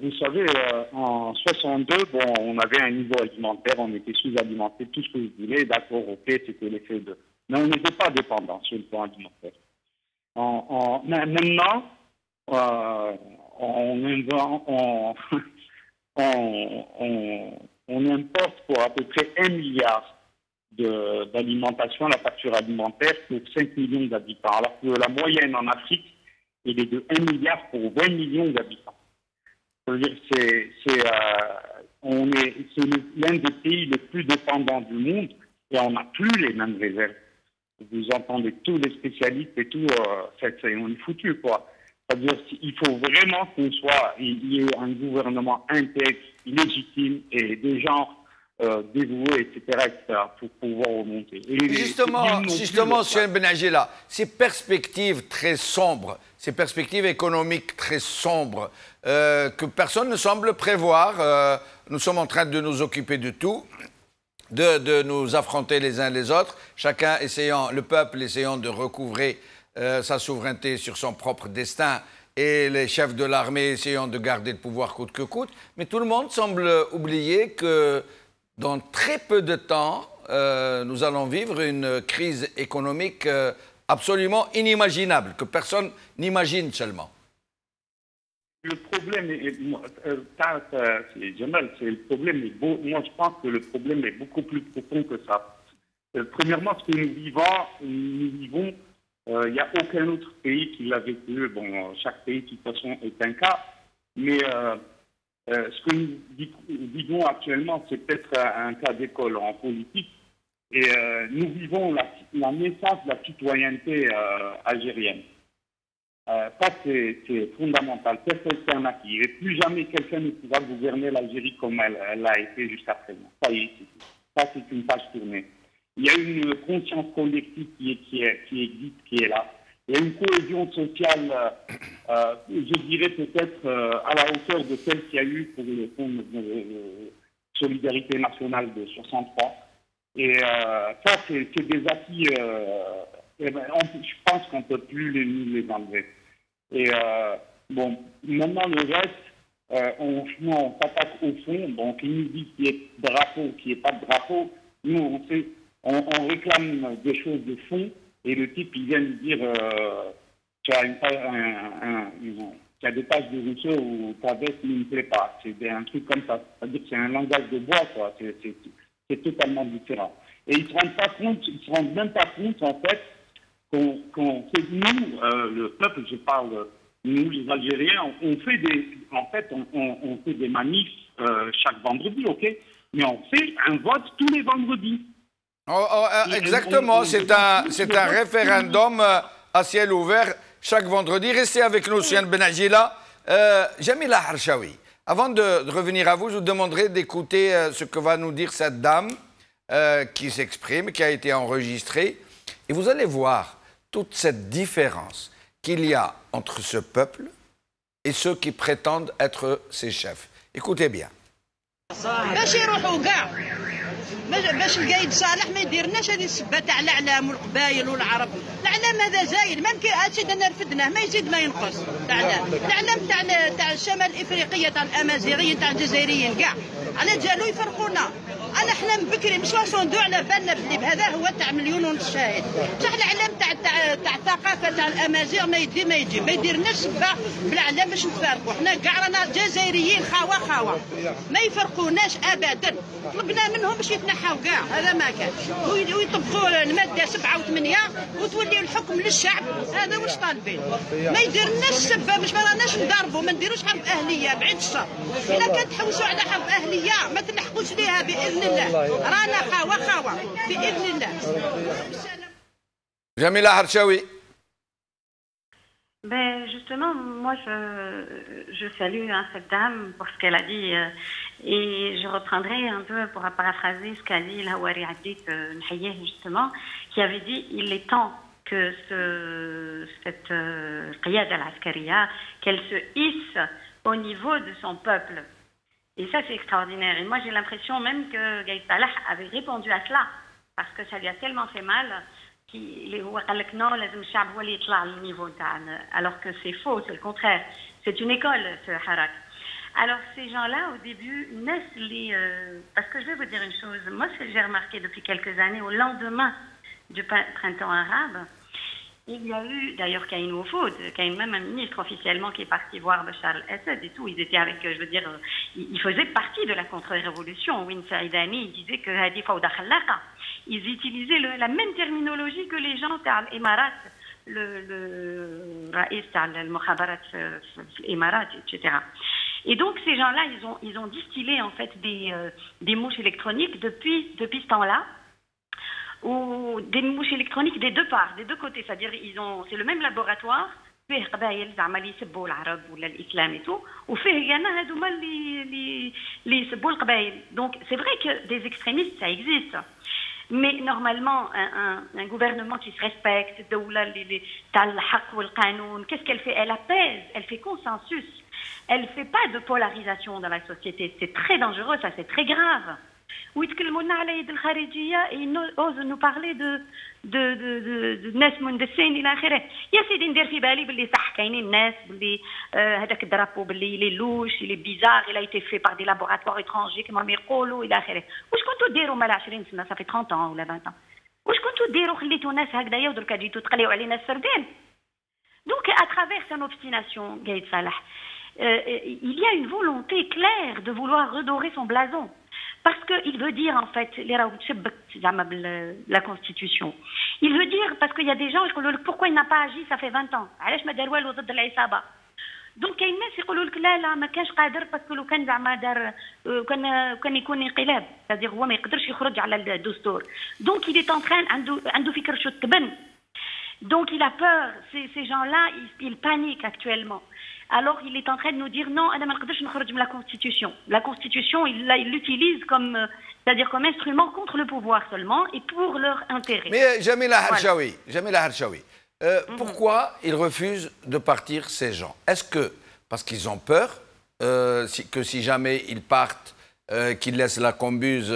vous savez, en 62, bon, on avait un niveau alimentaire, on était sous-alimenté, tout ce que vous voulez, d'accord, ok, c'était l'effet de... Mais on n'était pas dépendant sur le plan alimentaire. Maintenant, on importe pour à peu près 1 milliard d'alimentation, la facture alimentaire, pour 5 millions d'habitants, alors que la moyenne en Afrique, il est de 1 milliard pour 20 millions d'habitants. C'est-à-dire c'est l'un des pays les plus dépendants du monde et on n'a plus les mêmes réserves. Vous entendez tous les spécialistes et tout, on est foutu, quoi. C'est-à-dire qu'il faut vraiment qu'il y ait un gouvernement intègre, légitime et des gens dévoués, etc., pour pouvoir remonter. Et justement, M. Benajela, ces perspectives très sombres, ces perspectives économiques très sombres, que personne ne semble prévoir, nous sommes en train de nous occuper de tout, de nous affronter les uns les autres, le peuple essayant de recouvrer sa souveraineté sur son propre destin et les chefs de l'armée essayant de garder le pouvoir coûte que coûte. Mais tout le monde semble oublier que dans très peu de temps, nous allons vivre une crise économique absolument inimaginable, que personne n'imagine seulement. Le problème Jamal, moi je pense que le problème est beaucoup plus profond que ça. Premièrement, ce que nous vivons, il n'y a aucun autre pays qui l'a vécu. Bon, chaque pays, de toute façon, est un cas. Mais ce que nous vivons actuellement, c'est peut-être un cas d'école en politique. Et nous vivons la naissance de la citoyenneté algérienne. Ça, c'est fondamental. C'est un acquis. Et plus jamais quelqu'un ne pourra gouverner l'Algérie comme elle l'a été jusqu'à présent. Ça y est, ça, c'est une page tournée. Il y a une conscience collective qui existe, qui est là. Il y a une cohésion sociale, je dirais peut-être à la hauteur de celle qu'il y a eu pour le fonds de solidarité nationale de 63. Et ça, c'est des acquis, je pense qu'on ne peut plus les enlever. Et bon, maintenant le reste, on s'attaque au fond. Donc, ils nous disent qu'il y ait drapeau, qu'il n'y ait pas de drapeau. Nous, on réclame des choses de fond. Et le type, il vient nous dire tu as des pages de Rousseau où ta veste ne me plaît pas. C'est un truc comme ça. C'est-à-dire que c'est un langage de bois, quoi. C'est totalement différent. Et ils ne se rendent même pas compte, en fait, qu'on fait nous, le peuple, je parle, nous, les Algériens, on fait des manifs chaque vendredi, ok? Mais on fait un vote tous les vendredis. Exactement, c'est un référendum à ciel ouvert chaque vendredi. Restez avec nous, Sian Benajila. Jamila Harshawi, avant de revenir à vous, je vous demanderai d'écouter ce que va nous dire cette dame qui s'exprime, qui a été enregistrée. Et vous allez voir toute cette différence qu'il y a entre ce peuple et ceux qui prétendent être ses chefs. Écoutez bien. باش القايد صالح ما يديرناش هذه السبه تاع الاعلام والقبائل والعرب. الاعلام هذا زايد ما يمكن هادشي درنا رفدناه ما يزيد ما ينقص. الاعلام تاع الشمال الافريقيه تاع الامازيغيه تاع الجزائريين كاع على جالو يفرقونا. انا حنا من بكري مش وصندو على بالنا بلي هذا هو تاع 1.5 مليون شاهد. بصح الاعلام تاع الثقافه تاع الامازيغ ما يديرناش سبه بالاعلام باش نتفارقوا. حنا كاع رانا جزائريين خاوه ما يفرقوناش ابدا. طلبنا منهم باش يتنحاو كاع هذا ما كان ويطبقوا الماده 7 و8 وتوليوا الحكم للشعب. هذا واش طالبين. ما يديرناش سبه باش ما راناش نضربوا ما نديروش حرب اهليه بعيد الشر. الا كان تحوسوا على حرب اهليه ما تلحقوش ليها باذن الله. رانا خاوه باذن الله. Jamila Harshawi. Ben justement, moi je salue cette dame pour ce qu'elle a dit et je reprendrai un peu pour paraphraser ce qu'a dit Hawari Addit Nahiyeh justement, qui avait dit il est temps que cette qiyada al-askariya, qu'elle se hisse au niveau de son peuple. Et ça c'est extraordinaire. Et moi j'ai l'impression même que Gaïd Salah avait répondu à cela parce que ça lui a tellement fait mal. هو قال لك نو لازم الشعب هو اللي يطلع على النيفو تاعنا alors que c'est faux, c'est le contraire. C'est une école ce harak. Alors ces gens-là au début naissent les parce que je vais vous dire une chose, moi ce que j'ai remarqué depuis quelques années au lendemain du printemps arabe, il y a eu d'ailleurs Kaïn Oufoud, Kaïn même un ministre officiellement qui est parti voir Bachar el-Assad et tout, ils étaient avec, je veux dire, ils faisaient partie de la contre-révolution. Win Saïdani, il disait que Hadi Fawda Khallaqa. Ils utilisaient la même terminologie que les gens de l'Émirat, le Raïs de l'Mukhabarat, l'Émirat, etc. Et donc ces gens-là, ils ont distillé en fait des mouches électroniques depuis ce temps-là, ou des mouches électroniques des deux parts, des deux côtés, c'est-à-dire c'est le même laboratoire. فيه قبائل زعما اللي يسبوا العرب ولا الاسلام et tout وفيه يانا هذوما اللي يسبوا القبائل. Donc c'est vrai que des extrémistes ça existe. Mais normalement, un gouvernement qui se respecte, qu'est-ce qu'elle fait? Elle apaise, elle fait consensus. Elle ne fait pas de polarisation dans la société. C'est très dangereux, ça, c'est très grave. ويتكلمونا على يد الخارجيه يوزوا nous parler de ناس مندسين الى اخره. يا سيدي ندير في بالي باللي صح كاينين ناس باللي هذاك الدرابو باللي لي لوش لي بيزار الى ايتي في باغ دي لابوراتوار اترونجي كما يقولوا الى اخره. واش كنتوا ديروا مال 20 سنه صافي 30 ولا 20 واش كنتوا ديروا خليتوا ناس هكذايا ودركا جيتوا تقليوا علينا السردين. Donc à travers son obstination Gaïd Salah il y a une volonté claire de vouloir redorer son blason. Parce qu'il veut dire, en fait, la Constitution. Il veut dire, parce qu'il y a des gens, pourquoi il n'a pas agi, ça fait 20 ans. Donc, il y a une qui يقولوا لك لا ما كانش قادر باسكو لو كان زعما دار كان يكون انقلاب c'est-à-dire هو ما يقدرش يخرج على الدستور. Donc il est en train عنده فكر شو تبن. Donc il a peur, ces gens-là ils paniquent actuellement. Alors il est en train de nous dire non, la Constitution. La Constitution, il l'utilise comme, c'est-à-dire comme instrument contre le pouvoir seulement et pour leur intérêt. Mais Jamila Harshawi, pourquoi ils refusent de partir ces gens? Est-ce que parce qu'ils ont peur que si jamais ils partent, qu'ils laissent la combuse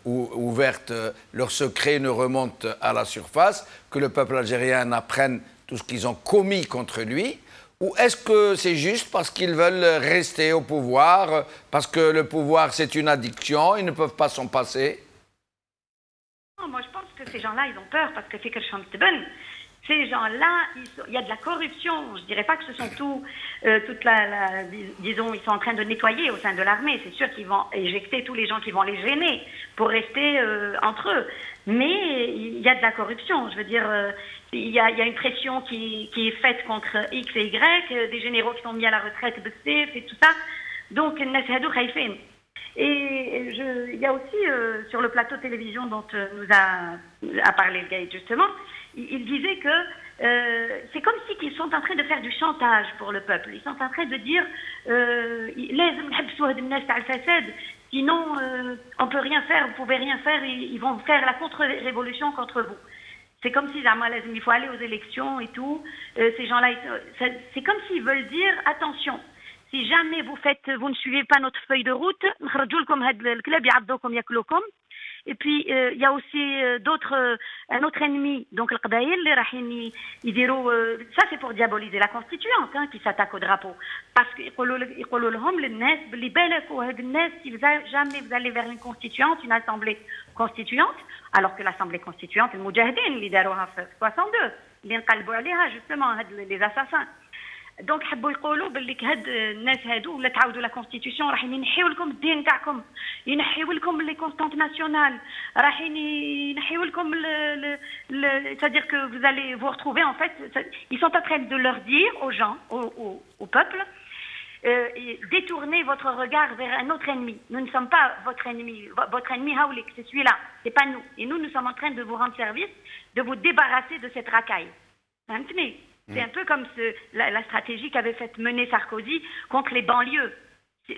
ouverte, leurs secrets ne remontent à la surface, que le peuple algérien apprenne tout ce qu'ils ont commis contre lui? Ou est-ce que c'est juste parce qu'ils veulent rester au pouvoir, parce que le pouvoir c'est une addiction, ils ne peuvent pas s'en passer? Non, moi je pense que ces gens-là ils ont peur parce que c'est quelque chose de bon. Ces gens-là, il y a de la corruption. Je ne dirais pas que ce sont disons, ils sont en train de nettoyer au sein de l'armée. C'est sûr qu'ils vont éjecter tous les gens qui vont les gêner pour rester entre eux. Mais il y a de la corruption. Je veux dire, il y a une pression qui est faite contre X et Y, des généraux qui sont mis à la retraite, et tout ça. Donc, Et il y a aussi sur le plateau télévision dont nous a parlé le Gaïd justement, il disait que c'est comme si ils sont en train de faire du chantage pour le peuple. Ils sont en train de dire sinon on peut rien faire, vous pouvez rien faire, ils vont faire la contre-révolution contre vous. C'est comme si il faut aller aux élections et tout. Ces gens-là, c'est comme s'ils veulent dire attention. Si jamais vous ne suivez pas notre feuille de route, et puis il y a aussi un autre ennemi, donc le Qbaïl, ça c'est pour diaboliser la constituante qui s'attaque au drapeau. Parce qu'ils si jamais vous allez vers une constituante, une assemblée constituante, alors que l'assemblée constituante, le Moudjahidine, اللي داروها في 62, اللي نقلبوا عليها justement les assassins. دونك حبوا يقولوا باللي هاد الناس هادو ولا تعاودوا لا كونستيتيسيون راح ينحيوا لكم الدين تاعكم، ينحيوا لكم لي كونستانت ناسيونال، راح ينحيوا لكم c'est-à-dire que vous allez vous retrouver en fait, ils sont en train de leur dire aux gens, au peuple, détournez votre regard vers un autre ennemi. Nous ne sommes pas votre ennemi Haoulik, c'est celui-là, c'est pas nous. Et nous sommes en train de vous rendre service, de vous débarrasser de cette racaille. C'est un peu comme la stratégie qu'avait fait mener Sarkozy contre les banlieues.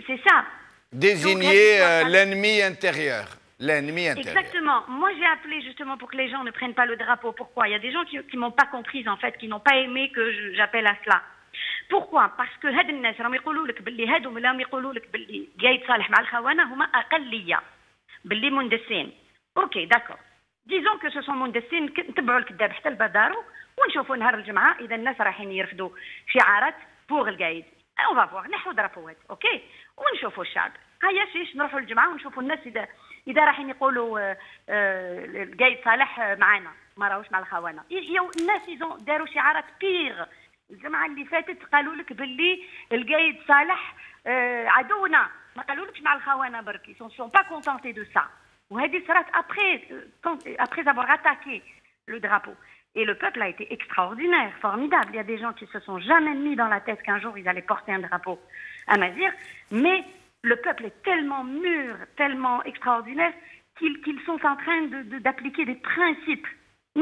C'est ça. Désigner l'ennemi intérieur. L'ennemi intérieur. Exactement. Moi, j'ai appelé justement pour que les gens ne prennent pas le drapeau. Pourquoi? Il y a des gens qui m'ont pas comprise en fait, qui n'ont pas aimé que j'appelle à cela. Pourquoi? Parce que هاد الناس راهم يقولوا لك باللي هادو راهم يقولوا لك باللي قايد صالح مع الخونة هما أقلية باللي مندسين. OK, d'accord. Disons que ce sont مندسين نتبعوا الكذاب حتى لبدارو ونشوفوا نهار الجمعة إذا الناس رايحين يرفدوا شعارات بوغ القايد. On va voir نحو درابوات OK ونشوفوا الشعب. هيا شيش نروحوا الجمعة ونشوفوا الناس إذا رايحين يقولوا القايد صالح معانا ما راهوش مع الخونة. الناس داروا شعارات بيغ. الجمعة اللي فاتت قالوا لك باللي القايد صالح عدونا ما قالوا لكش مع الخونة برك. Ils ne sont pas contentés de ça. وهذه صارت après avoir attaqué le drapeau. Et le peuple a été extraordinaire, formidable. Il y a des gens qui se sont jamais mis dans la tête qu'un jour ils allaient porter un drapeau à Mazir, mais le peuple est tellement mûr, tellement extraordinaire qu'ils sont en train d'appliquer des principes.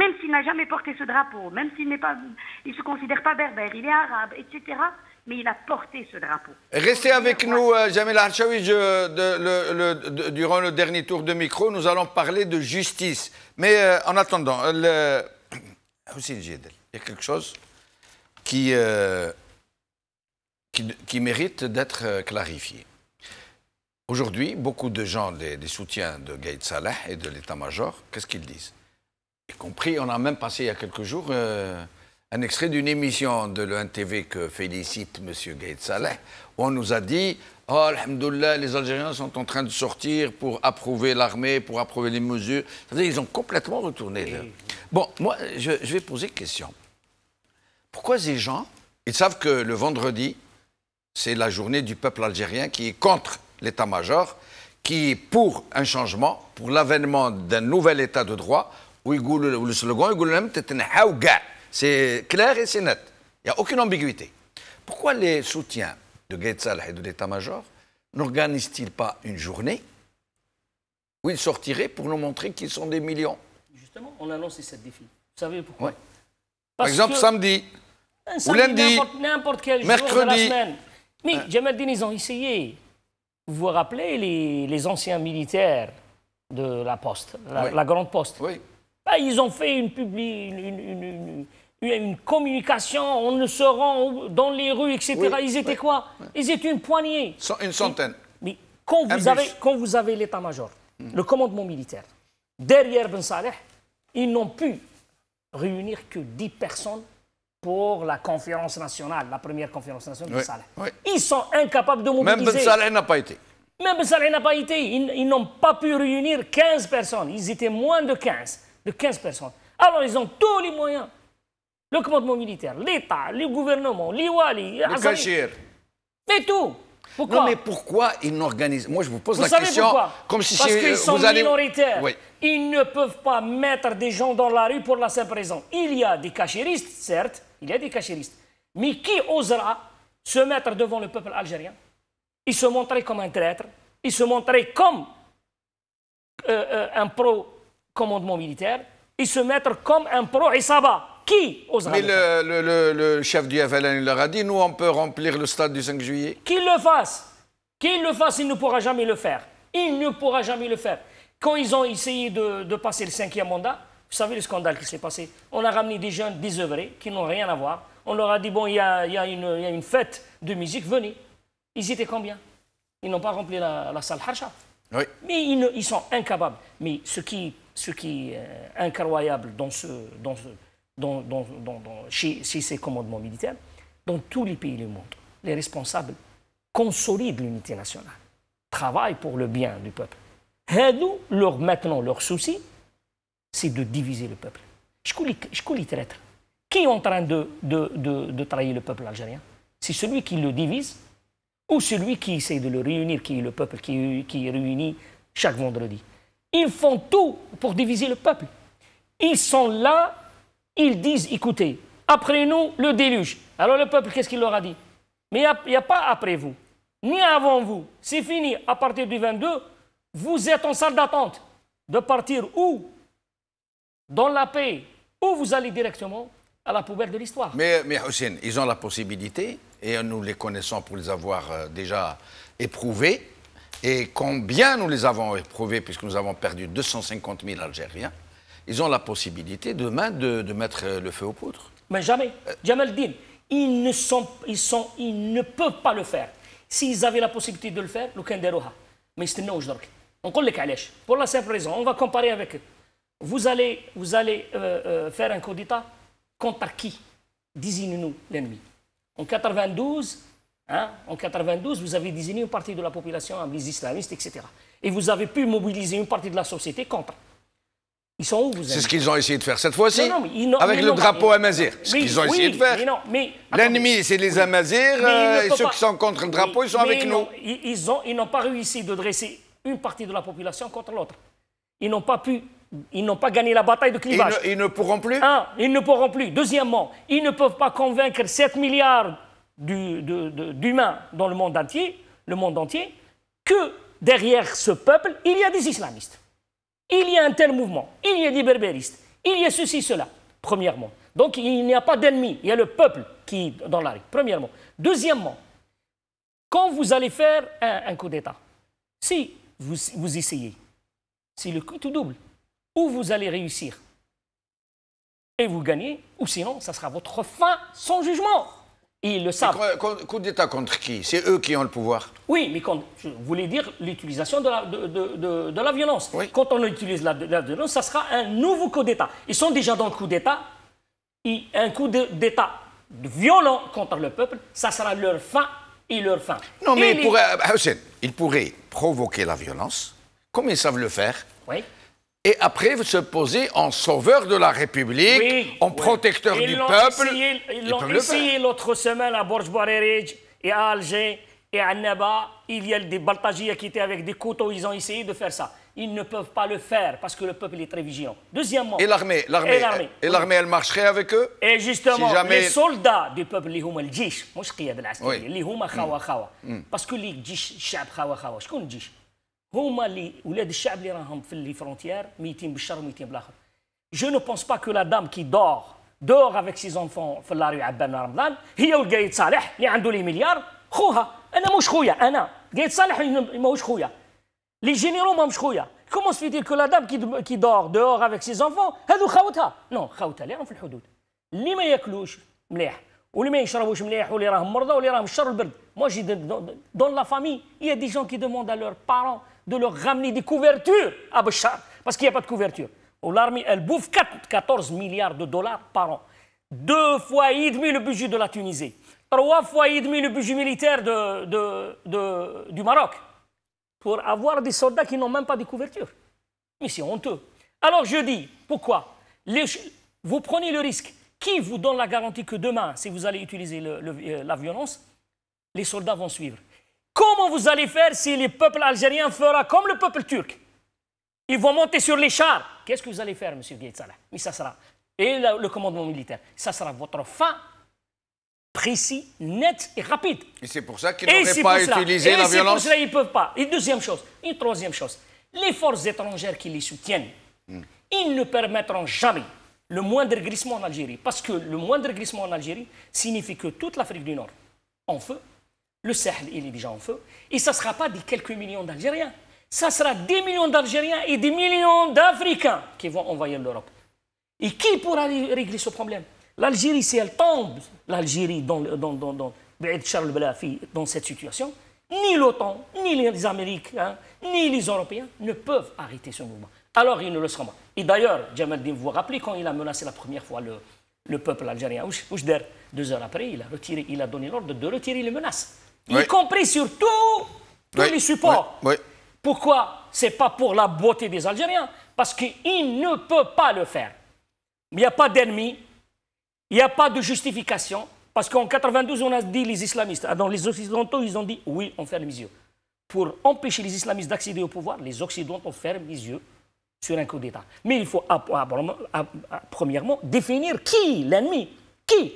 Même s'il n'a jamais porté ce drapeau, même s'il ne se considère pas berbère, il est arabe, etc. Mais il a porté ce drapeau. Restez avec nous, Jamel Archaoui. Durant le dernier tour de micro, nous allons parler de justice. Mais en attendant, Hussein Jedel, il y a quelque chose qui mérite d'être clarifié. Aujourd'hui, beaucoup de gens, des soutiens de Gaïd Salah et de l'état-major, qu'est-ce qu'ils disent? Y compris, on a même passé il y a quelques jours un extrait d'une émission de l'ENTV que félicite M. Gaïd Salah, où on nous a dit « Oh, alhamdoulilah, les Algériens sont en train de sortir pour approuver l'armée, pour approuver les mesures. » C'est-à-dire ils ont complètement retourné. Bon, moi, je vais poser une question. Pourquoi ces gens, ils savent que le vendredi, c'est la journée du peuple algérien qui est contre l'état-major, qui est pour un changement, pour l'avènement d'un nouvel état de droit, où le slogan, c'est clair et c'est net. Il n'y a aucune ambiguïté. Pourquoi les soutiens de Gaïd Salah et de l'état-major n'organisent-ils pas une journée où ils sortiraient pour nous montrer qu'ils sont des millions? Justement, on a lancé cette défi. Vous savez pourquoi? Ouais. Par exemple, samedi, ou lundi, n'importe quel mercredi. jour de la semaine. Mais Jamel Din, ils ont essayé. Vous vous rappelez les anciens militaires de la Poste, la Grande Poste? Oui. Ben, ils ont fait une communication, on ne se rend dans les rues, etc. Oui, ils étaient quoi? Ils étaient une poignée. Une centaine. Mais quand vous avez l'état-major, le commandement militaire, derrière Ben Saleh, ils n'ont pu réunir que 10 personnes pour la conférence nationale, la première conférence nationale de Ben Saleh. Oui. Ils sont incapables de mobiliser. Même Ben Saleh n'a pas été. Même Ben Saleh n'a pas été. Ils n'ont pas pu réunir 15 personnes. Ils étaient moins de 15 personnes. Alors, ils ont tous les moyens. Le commandement militaire, l'État, le gouvernement, l'Iwali, le Cachir. Mais tout. Pourquoi? Non, mais pourquoi ils n'organisent... Moi, je vous pose la savez question... Pourquoi? Comme si Parce qu'ils sont minoritaires. Oui. Ils ne peuvent pas mettre des gens dans la rue pour la simple raison. Il y a des cachiristes, certes, il y a des cachiristes. Mais qui osera se mettre devant le peuple algérien et se montrer comme un traître ils se montraient comme un pro-commandement militaire, ils se mettent comme un pro-Isaba. Qui osera Mais le faire? le chef du FLN il leur a dit, nous, on peut remplir le stade du 5 juillet. Qu'il le fasse. Qu'il le fasse, il ne pourra jamais le faire. Il ne pourra jamais le faire. Quand ils ont essayé de passer le 5e mandat, vous savez le scandale qui s'est passé. On a ramené des jeunes désœuvrés qui n'ont rien à voir. On leur a dit, bon, il y a une fête de musique, venez. Ils étaient combien? Ils n'ont pas rempli la salle Harsha. Oui. Mais ils sont incapables. Mais ce qui est incroyable chez ces commandements militaires, dans tous les pays du monde, les responsables consolident l'unité nationale, travaillent pour le bien du peuple. Maintenant, leur souci, c'est de diviser le peuple. Je les traître. Qui est en train de trahir le peuple algérien? C'est celui qui le divise ou celui qui essaie de le réunir, qui est le peuple qui est réuni chaque vendredi. Ils font tout pour diviser le peuple. Ils sont là, ils disent, écoutez, après nous, le déluge. Alors le peuple, qu'est-ce qu'il leur a dit? Mais il n'y a pas après vous, ni avant vous. C'est fini. À partir du 22, vous êtes en salle d'attente de partir où? Dans la paix, ou vous allez directement à la poubelle de l'histoire. Mais Hussein, ils ont la possibilité, et nous les connaissons pour les avoir déjà éprouvés, et combien nous les avons éprouvés, puisque nous avons perdu 250 000 Algériens, ils ont la possibilité demain de mettre le feu aux poudres. Mais jamais. Jamal Din, ils ne peuvent pas le faire. S'ils avaient la possibilité de le faire, le Kenderoha. Mais c'est non, je pour la simple raison, on va comparer avec eux. Vous allez faire un coup d'État contre qui? Désignez-nous l'ennemi. En 92, vous avez désigné une partie de la population, les islamistes, etc. Et vous avez pu mobiliser une partie de la société contre. Ils sont où, vous? C'est ce qu'ils ont essayé de faire cette fois-ci, avec mais le drapeau Amazir. C'est ce qu'ils ont essayé de faire. L'ennemi, c'est les Amazirs, et ceux qui sont contre le drapeau, ils sont avec nous. Ils n'ont pas réussi de dresser une partie de la population contre l'autre. Ils n'ont pas gagné la bataille de clivage. Ils ne pourront plus. Ils ne pourront plus. Deuxièmement, ils ne peuvent pas convaincre 7 milliards d'humains dans le monde entier, que derrière ce peuple, il y a des islamistes. Il y a un tel mouvement. Il y a des berbéristes. Il y a ceci, cela. Premièrement. Donc, il n'y a pas d'ennemi. Il y a le peuple qui est dans la rue. Premièrement. Deuxièmement, quand vous allez faire un coup d'État, si vous essayez, c'est le coup tout double. Ou vous allez réussir et vous gagnez, ou sinon, ça sera votre fin sans jugement. Et ils le savent. Coup d'État contre qui? C'est eux qui ont le pouvoir. Oui, mais je voulais dire l'utilisation de la violence. Oui. Quand on utilise la violence, ça sera un nouveau coup d'État. Ils sont déjà dans le coup d'État. Et un coup d'État violent contre le peuple, ça sera leur fin et leur fin. Non, mais ils pourraient provoquer la violence, comme ils savent le faire. Oui. Et après, se poser en sauveur de la République, en protecteur du peuple. Ils l'ont essayé l'autre semaine à Borj Barerij et à Alger et à Naba. Il y a des Baltagias qui étaient avec des couteaux, ils ont essayé de faire ça. Ils ne peuvent pas le faire parce que le peuple est très vigilant. Deuxièmement... Et l'armée, elle marcherait avec eux? Et justement, si jamais... les soldats du peuple, اللي هما الجيش, مش قيادة العسكرية, اللي هما خوا. Parce que les جيش الشعب خوا. شكون الجيش؟ هما اللي ولاد الشعب اللي راهم في لي فرونتيير ميتين بالشر وميتين بالاخر. Je ne pense pas que la dame qui dort avec ses enfants في la rue عبان رمضان هي والقايد صالح اللي عنده لي مليار خوها. انا مش خويا، انا قايد صالح ماهوش خويا. Les généraux ماهمش خويا. Comment se fait-il que la dame qui dort dehors avec ses enfants هذو خاوتها؟ non خاوتها اللي راهم في الحدود. اللي ما ياكلوش مليح واللي ما يشربوش مليح واللي راهم مرضى واللي راهم الشر والبرد. Moi j'ai dans la famille, il y a des gens qui demandent à leurs parents de leur ramener des couvertures à Bachar, parce qu'il n'y a pas de couverture. L'armée, elle bouffe 14 milliards de dollars par an. 2 fois et demi le budget de la Tunisie. 3 fois et demi le budget militaire du Maroc. Pour avoir des soldats qui n'ont même pas de couverture. Mais c'est honteux. Alors je dis, pourquoi? Vous prenez le risque. Qui vous donne la garantie que demain, si vous allez utiliser la violence, les soldats vont suivre? Comment vous allez faire si le peuple algérien fera comme le peuple turc? Ils vont monter sur les chars. Qu'est-ce que vous allez faire, M. Gaïd Salah? Mais ça sera, et le commandement militaire, ça sera votre fin précis, net et rapide. Et c'est pour ça qu'ils n'auraient pas utilisé la violence. Et c'est pour cela qu'ils ne peuvent pas. Et deuxième chose, une troisième chose, les forces étrangères qui les soutiennent, ils ne permettront jamais le moindre glissement en Algérie. Parce que le moindre glissement en Algérie signifie que toute l'Afrique du Nord en feu, le Sahel, il est déjà en feu, et ça ne sera pas des quelques millions d'Algériens. Ça sera des millions d'Algériens et des millions d'Africains qui vont envahir l'Europe. Et qui pourra régler ce problème? L'Algérie, si elle tombe, l'Algérie dans cette situation, ni l'OTAN, ni les Américains, ni les Européens ne peuvent arrêter ce mouvement. Alors ils ne le seront pas. Et d'ailleurs, Jamal Din, vous vous rappelez quand il a menacé la première fois le peuple algérien, 2 heures après, il a donné l'ordre de retirer les menaces, y compris sur tous les supports. Pourquoi? Ce n'est pas pour la beauté des Algériens, parce qu'ils ne peuvent pas le faire. Il n'y a pas d'ennemis, il n'y a pas de justification, parce qu'en 92, on a dit les islamistes, dans les Occidentaux, ils ont dit oui, on ferme les yeux. Pour empêcher les islamistes d'accéder au pouvoir, les Occidentaux ferment les yeux sur un coup d'État. Mais il faut premièrement définir qui l'ennemi. Qui?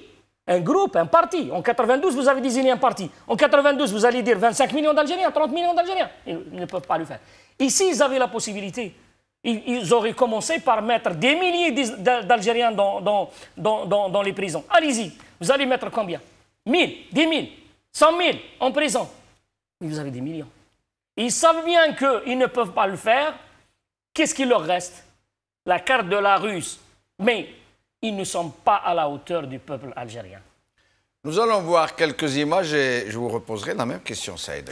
Un groupe, un parti. En 92, vous avez désigné un parti. En 92, vous allez dire 25 millions d'Algériens, 30 millions d'Algériens. Ils ne peuvent pas le faire. Et s'ils avaient la possibilité, ils auraient commencé par mettre des milliers d'Algériens dans les prisons. Allez-y. Vous allez mettre combien? 1000, 10 000, 100 000 en prison. Mais vous avez des millions. Ils savent bien qu'ils ne peuvent pas le faire. Qu'est-ce qu'il leur reste? La carte de la Russe. Mais ils ne sont pas à la hauteur du peuple algérien. Nous allons voir quelques images et je vous reposerai la même question, Saïd.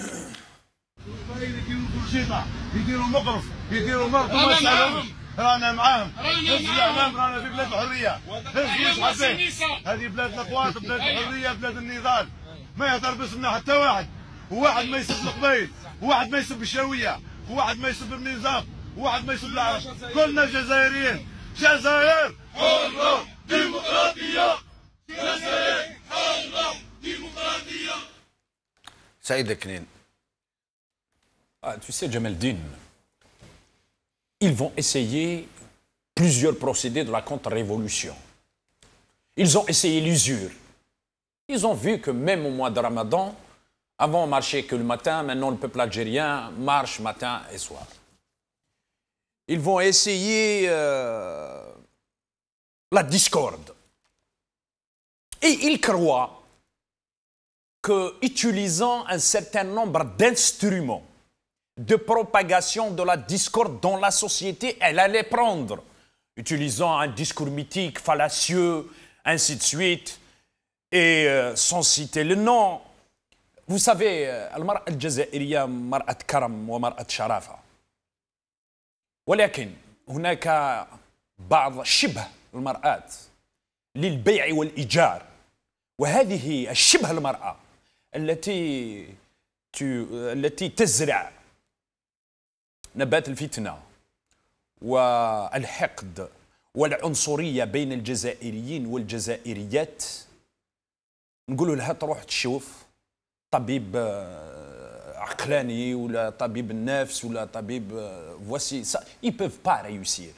رانا معاهم حزب الاعلام رانا في بلاد الحريه حزب مش حبيب هذه بلاد الاقوات بلاد الحريه بلاد النضال ما يهضر باسمنا حتى واحد وواحد ما يسب القبائل وواحد ما يسب الشاويه وواحد ما يسب النظام وواحد ما يسب العرب كلنا جزائريين جزائر حره ديمقراطيه جزائر حره ديمقراطيه Saïd Knin. Tu sais, Jamal Din, ils vont essayer plusieurs procédés de la contre-révolution. Ils ont essayé l'usure. Ils ont vu que même au mois de Ramadan, avant on marchait que le matin, maintenant le peuple algérien marche matin et soir. Ils vont essayer la discorde. Et ils croient qu'utilisant un certain nombre d'instruments de propagation de la discorde dans la société, elle allait prendre, utilisant un discours mythique, fallacieux, ainsi de suite, et sans citer le nom. Vous savez, المرأة الجزائرية مرأة كرم ومرأة شرافة. ولكن هناك بعض شبه المرأة للبيع والإيجار. وهذه الشبه المرأة التي تزرع نبات الفتنة والحقد والعنصرية بين الجزائريين والجزائريات، نقولوا لها تروح تشوف طبيب عقلاني ولا طبيب النفس ولا طبيب voici ça. Ils ne peuvent pas réussir.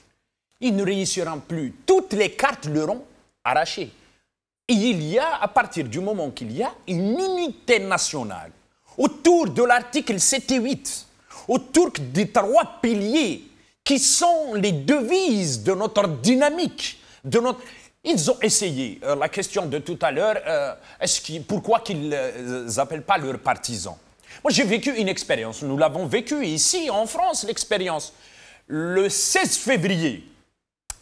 Ils ne réussiront plus. Toutes les cartes leur ont arraché. Et il y a, à partir du moment qu'il y a une unité nationale autour de l'article 7 et 8, autour des 3 piliers qui sont les devises de notre dynamique, de notre... Ils ont essayé, la question de tout à l'heure, pourquoi qu'ils n'appellent pas leurs partisans? Moi, j'ai vécu une expérience, nous l'avons vécu ici, en France, l'expérience. Le 16 février,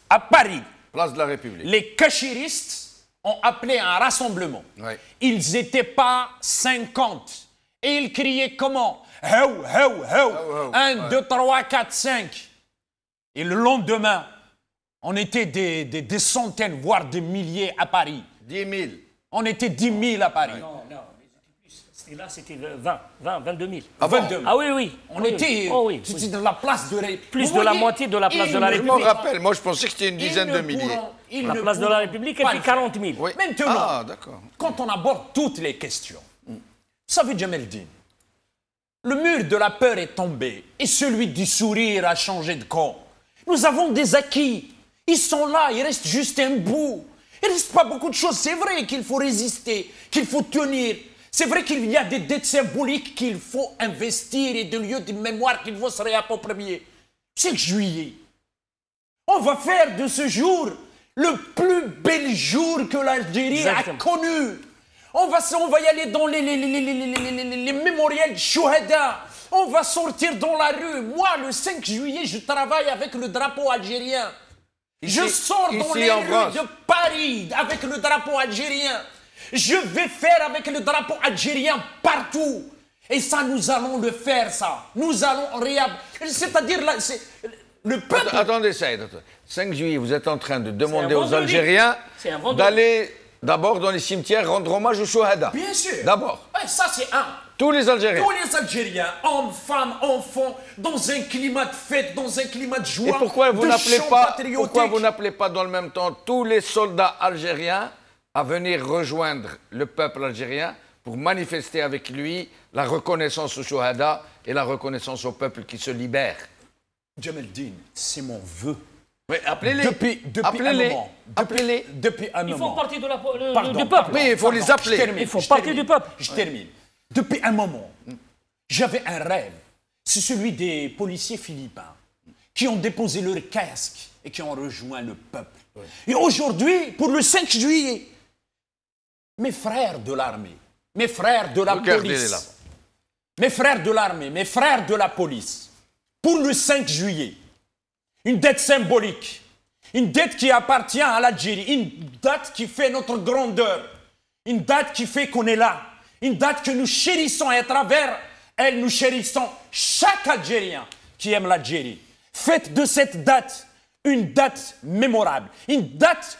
à Paris, place de la République, les cachiristes ont appelé un rassemblement. Ouais. Ils n'étaient pas 50. Et ils criaient comment? Heu, heu, heu. 1, 2, 3, 4, 5. Et le lendemain, on était des centaines, voire des milliers à Paris. 10 000. On était 10 000 à Paris. Non, mais c'était plus. Là, c'était 22 000. Ah, 22 000. Ah oui, oui. On était oui. de la place de la République. Plus de la moitié de la place de la République. Je me rappelle, moi je pensais que c'était une dizaine de milliers. La place de la République, elle fait 40 000. Oui. Maintenant, quand on aborde toutes les questions, vous savez, Jamal Din, le mur de la peur est tombé et celui du sourire a changé de camp. Nous avons des acquis. Ils sont là, il reste juste un bout. Il ne reste pas beaucoup de choses. C'est vrai qu'il faut résister, qu'il faut tenir. C'est vrai qu'il y a des dettes symboliques qu'il faut investir et des lieux de mémoire qu'il faut se réapproprier. 5 juillet, on va faire de ce jour le plus bel jour que l'Algérie a connu. On va y aller dans les mémorials Chouhada. On va sortir dans la rue. Moi, le 5 juillet, je travaille avec le drapeau algérien. Je sors dans les rues de Paris avec le drapeau algérien. Je vais faire avec le drapeau algérien partout. Et ça, nous allons le faire, ça. Nous allons c'est-à-dire, là, le peuple... Attendez, Saïd. 5 juillet, vous êtes en train de demander aux Algériens d'aller d'abord dans les cimetières rendre hommage aux Chouhada. Bien sûr. D'abord. Ouais, ça, c'est un. Tous les Algériens. Tous les Algériens, hommes, femmes, enfants, dans un climat de fête, dans un climat de joie. Et pourquoi vous n'appelez pas dans le même temps tous les soldats algériens à venir rejoindre le peuple algérien pour manifester avec lui la reconnaissance aux Chouhada et la reconnaissance au peuple qui se libère? Djamel-Din, c'est mon vœu. Mais appelez-les. Depuis un moment. Ils font partie du peuple. Oui, il faut les appeler. Ils font partie du peuple. Je termine. Depuis un moment, j'avais un rêve. C'est celui des policiers philippins qui ont déposé leur casque et qui ont rejoint le peuple. Et aujourd'hui, pour le 5 juillet, mes frères de l'armée, mes frères de la police, mes frères de l'armée, mes frères de la police, pour le 5 juillet, une dette symbolique, une dette qui appartient à l'Algérie, une date qui fait notre grandeur, une date qui fait qu'on est là, une date que nous chérissons et à travers elle, nous chérissons chaque Algérien qui aime l'Algérie. Faites de cette date une date mémorable, une date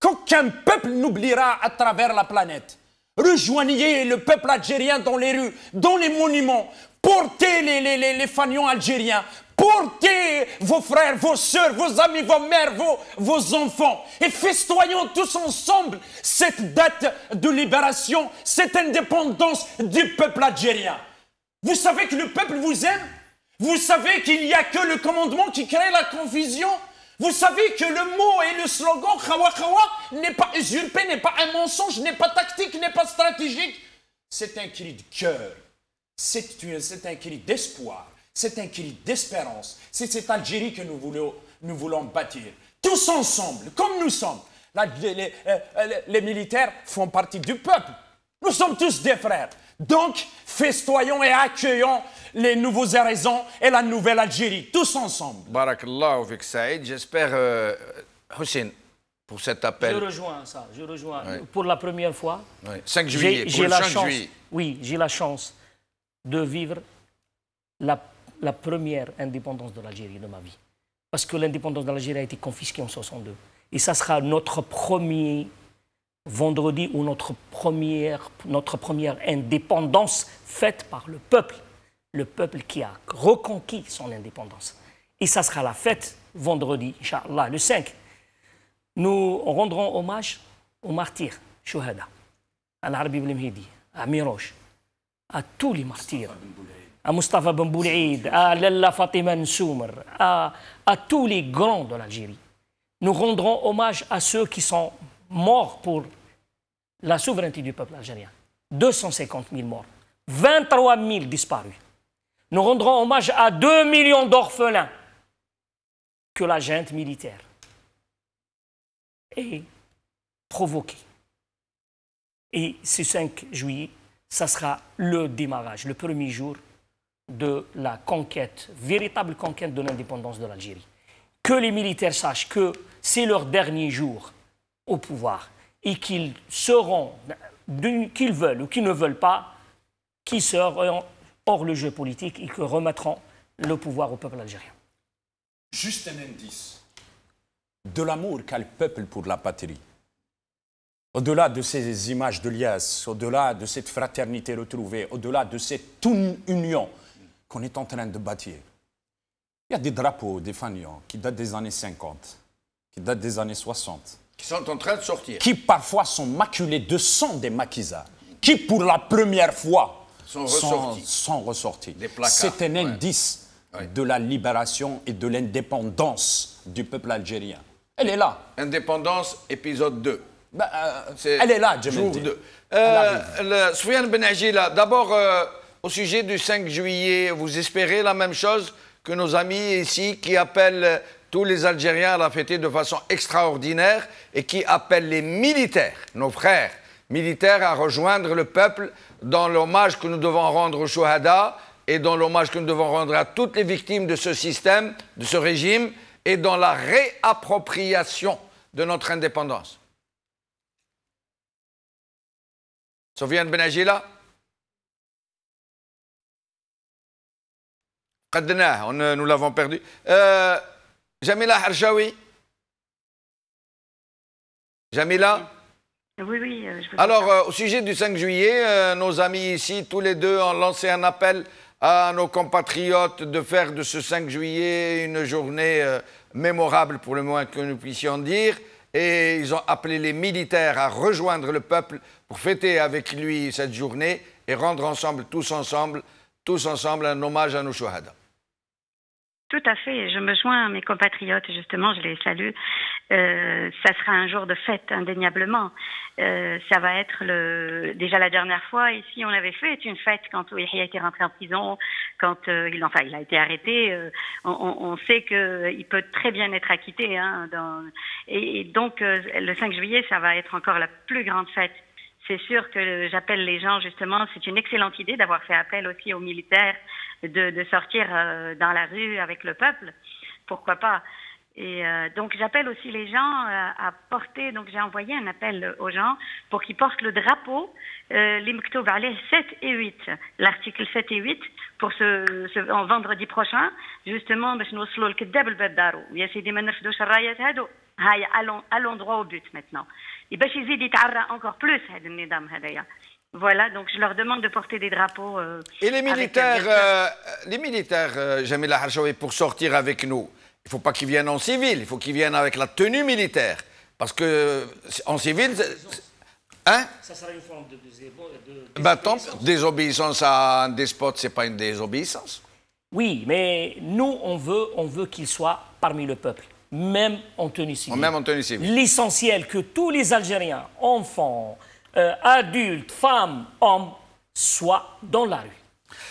qu'aucun peuple n'oubliera à travers la planète. Rejoignez le peuple algérien dans les rues, dans les monuments, portez les fanions algériens, portez vos frères, vos sœurs, vos amis, vos mères, vos enfants. Et festoyons tous ensemble cette date de libération, cette indépendance du peuple algérien. Vous savez que le peuple vous aime? Vous savez qu'il n'y a que le commandement qui crée la confusion? Vous savez que le mot et le slogan Khawa Khawa n'est pas usurpé, n'est pas un mensonge, n'est pas tactique, n'est pas stratégique. C'est un cri de cœur. C'est un cri d'espoir. C'est un cri d'espérance. C'est cette Algérie que nous voulons bâtir. Tous ensemble, comme nous sommes. Les militaires font partie du peuple. Nous sommes tous des frères. Donc, festoyons et accueillons les nouveaux horizons et la nouvelle Algérie, tous ensemble. Barakallahu fik Saïd. J'espère, Hussein, pour cet appel. Je rejoins ça, je rejoins. Oui. Pour la première fois, 5 juillet, pour le 5 juillet. Oui, j'ai la chance de vivre la première indépendance de l'Algérie de ma vie. Parce que l'indépendance de l'Algérie a été confisquée en 1962. Et ça sera notre premier vendredi ou notre première indépendance faite par le peuple qui a reconquis son indépendance. Et ça sera la fête vendredi, Inch'Allah, le 5. Nous rendrons hommage aux martyrs, Chouhada, à l'Arabi Blemhidi, à Miroche, à tous les martyrs, à Mustafa Ben Boulaïd, à Lalla Fatima Nsoumer, à tous les grands de l'Algérie. Nous rendrons hommage à ceux qui sont morts pour la souveraineté du peuple algérien. 250 000 morts, 23 000 disparus. Nous rendrons hommage à 2 millions d'orphelins que la junte militaire ait provoqué. Et ce 5 juillet, ça sera le démarrage, le premier jour de la conquête, véritable conquête de l'indépendance de l'Algérie. Que les militaires sachent que c'est leur dernier jour au pouvoir et qu'ils seront, qu'ils veulent ou qu'ils ne veulent pas, qui seront hors le jeu politique et qui remettront le pouvoir au peuple algérien. Juste un indice de l'amour qu'a le peuple pour la patrie. Au-delà de ces images de liesse, au-delà de cette fraternité retrouvée, au-delà de cette union qu'on est en train de bâtir, il y a des drapeaux, des fanions qui datent des années 50, qui datent des années 60. Qui sont en train de sortir. Qui parfois sont maculés de sang des maquisards, qui pour la première fois sont ressortis. C'est un indice de la libération et de l'indépendance du peuple algérien. Elle est là. Indépendance, épisode 2. Elle est là, Djemeldine. Soufiane Ben Agila, d'abord, au sujet du 5 juillet, vous espérez la même chose que nos amis ici qui appellent tous les Algériens à la fêter de façon extraordinaire et qui appellent les militaires, nos frères militaires, à rejoindre le peuple dans l'hommage que nous devons rendre aux Chouhada et dans l'hommage que nous devons rendre à toutes les victimes de ce système, de ce régime, et dans la réappropriation de notre indépendance. Soufiane Ben Agila? Nous l'avons perdu. Jamila Harchaoui? Jamila? Oui, oui. Alors, au sujet du 5 juillet, nos amis ici, tous les deux, ont lancé un appel à nos compatriotes de faire de ce 5 juillet une journée mémorable, pour le moins que nous puissions dire. Et ils ont appelé les militaires à rejoindre le peuple pour fêter avec lui cette journée et rendre ensemble, tous ensemble, un hommage à nos Chouhada. Tout à fait. Je me joins à mes compatriotes, justement, je les salue. Ça sera un jour de fête, indéniablement. Ça va être déjà la dernière fois, ici, on avait fait une fête quand Yahya a été rentré en prison, quand il a été arrêté. On sait qu'il peut très bien être acquitté. Hein, et donc, le 5 juillet, ça va être encore la plus grande fête. C'est sûr que j'appelle les gens, justement, c'est une excellente idée d'avoir fait appel aussi aux militaires de sortir dans la rue avec le peuple. Pourquoi pas? Et donc j'appelle aussi les gens à porter, donc j'ai envoyé un appel aux gens pour qu'ils portent le drapeau, les Mektoub Aleh 7 et 8, l'article 7 et 8, pour en vendredi prochain, justement, باش نوصلوا الكذاب لباب دارو. يا سيدي ما نرفدوش الرايات هادو. هاي allons droit au but maintenant. Et باش يزيد يتعرى encore plus هذا النظام هذايا. Voilà, donc je leur demande de porter des drapeaux. Et les militaires, Jamila Harchaoui, pour sortir avec nous, il ne faut pas qu'ils viennent en civil, il faut qu'ils viennent avec la tenue militaire. Parce que en civil, hein? Ça sera une forme de désobéissance à un despote, ce n'est pas une désobéissance. Oui, mais nous, on veut qu'ils soient parmi le peuple, même en tenue civile. Même en tenue civile. L'essentiel, que tous les Algériens, enfants, adultes, femmes, hommes, soient dans la rue.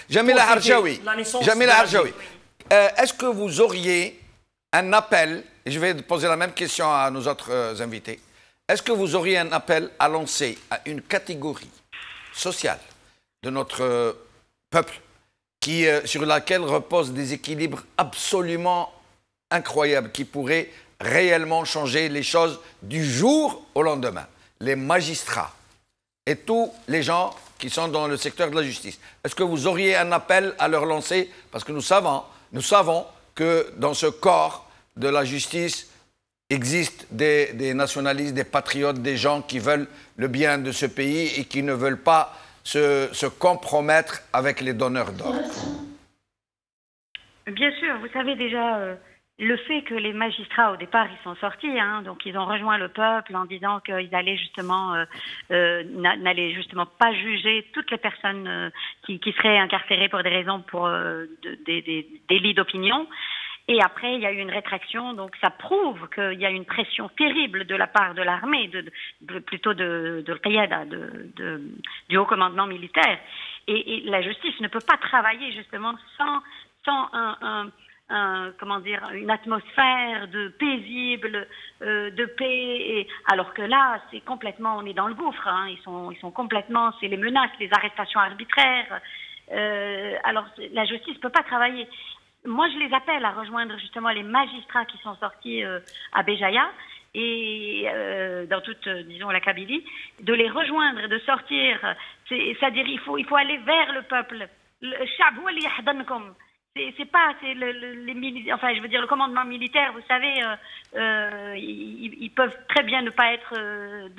Jamila Harchaoui, est-ce que vous auriez un appel, et je vais poser la même question à nos autres invités, est-ce que vous auriez un appel à lancer à une catégorie sociale de notre peuple sur laquelle reposent des équilibres absolument incroyables qui pourraient réellement changer les choses du jour au lendemain? Les magistrats et tous les gens qui sont dans le secteur de la justice. Est-ce que vous auriez un appel à leur lancer? Parce que nous savons que dans ce corps de la justice existent des nationalistes, des patriotes, des gens qui veulent le bien de ce pays et qui ne veulent pas se compromettre avec les donneurs d'ordre. Bien sûr, vous savez déjà le fait que les magistrats, au départ, ils sont sortis, hein, donc ils ont rejoint le peuple en disant qu'ils allaient justement, n'allaient justement pas juger toutes les personnes qui seraient incarcérées pour des raisons des délits d'opinion. Et après, il y a eu une rétraction, donc ça prouve qu'il y a une pression terrible de la part de l'armée, plutôt de l'Qiyada, du haut commandement militaire. Et la justice ne peut pas travailler justement sans comment dire, une atmosphère paisible, de paix. Alors que là, c'est complètement, on est dans le gouffre. Hein, ils sont complètement, c'est les menaces, les arrestations arbitraires. Alors la justice ne peut pas travailler. Moi, je les appelle à rejoindre justement les magistrats qui sont sortis à Béjaïa et dans toute, disons, la Kabylie, de les rejoindre, de sortir. C'est-à-dire, il faut aller vers le peuple. C'est pas, enfin, je veux dire, le commandement militaire, vous savez, ils peuvent très bien ne pas être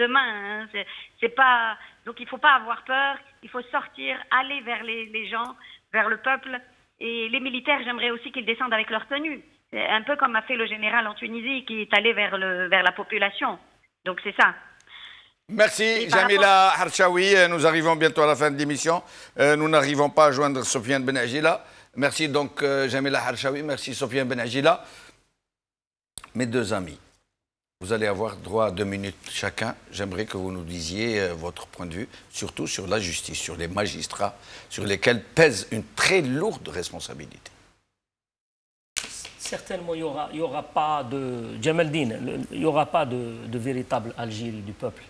demain. Hein, c'est pas, donc il faut pas avoir peur. Il faut sortir, aller vers les gens, vers le peuple. Et les militaires, j'aimerais aussi qu'ils descendent avec leur tenue. Un peu comme a fait le général en Tunisie qui est allé vers la population. Donc c'est ça. Merci Jamila Harchaoui. Nous arrivons bientôt à la fin de l'émission. Nous n'arrivons pas à joindre Soufiane Ben Agila. Merci donc Jamila Harchaoui. Merci Soufiane Ben Agila. Mes deux amis, Vous allez avoir droit à 2 minutes chacun. J'aimerais que vous nous disiez votre point de vue, surtout sur la justice, sur les magistrats, sur lesquels pèse une très lourde responsabilité. Certainement, il n'y aura pas de... Jamaldine, il n'y aura pas de véritable Algérie du peuple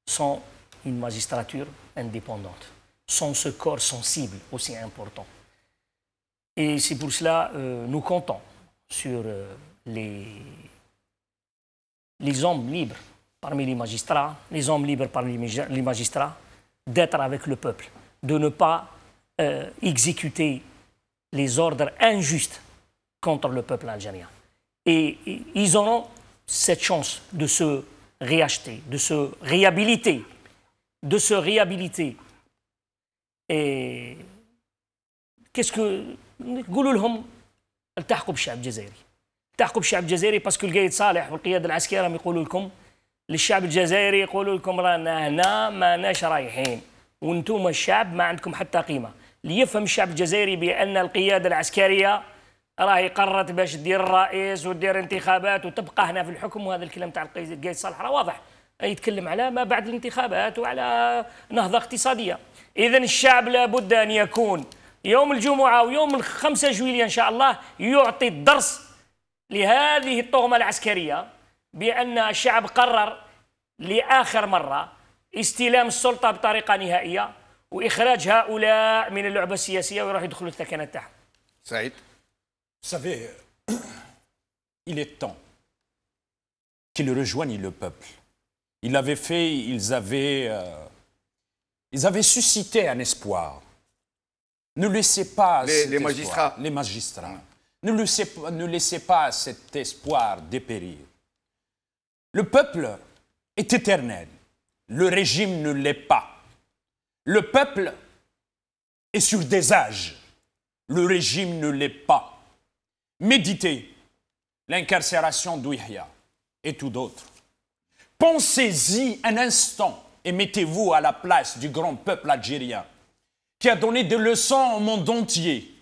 sans une magistrature indépendante, sans ce corps sensible aussi important. Et c'est pour cela nous comptons sur les hommes libres parmi les magistrats, les hommes libres parmi les magistrats, d'être avec le peuple, de ne pas exécuter les ordres injustes contre le peuple algérien. Et ils auront cette chance de se réacheter, de se réhabiliter, Et qu'est-ce que... نقولوا لهم التحقوا بالشعب الجزائري. التحقوا بالشعب الجزائري باسكو القايد صالح والقياده العسكريه راهم يقولوا لكم للشعب الجزائري يقولوا لكم رانا هنا ماناش رايحين وانتم الشعب ما عندكم حتى قيمه. ليفهم الشعب الجزائري بان القياده العسكريه راهي قررت باش دير الرئيس ودير انتخابات وتبقى هنا في الحكم. وهذا الكلام تاع القايد صالح راه واضح يتكلم على ما بعد الانتخابات وعلى نهضه اقتصاديه. اذا الشعب لابد ان يكون يوم الجمعة ويوم 5 جويلية إن شاء الله يعطي الدرس لهذه الطغمة العسكرية بأن الشعب قرر لآخر مرة استلام السلطة بطريقة نهائية وإخراج هؤلاء من اللعبة السياسية ويروحوا يدخلوا الثكنات تاعهم. سعيد. Vous savez, il est temps qu'ils rejoignent le peuple. Ils avaient suscité un espoir. Ne laissez pas les magistrats. Les magistrats. Ne laissez pas cet espoir dépérir. Le peuple est éternel. Le régime ne l'est pas. Le peuple est sur des âges. Le régime ne l'est pas. Méditez l'incarcération d'Ouihia et tout d'autres. Pensez-y un instant et mettez-vous à la place du grand peuple algérien qui a donné des leçons au monde entier,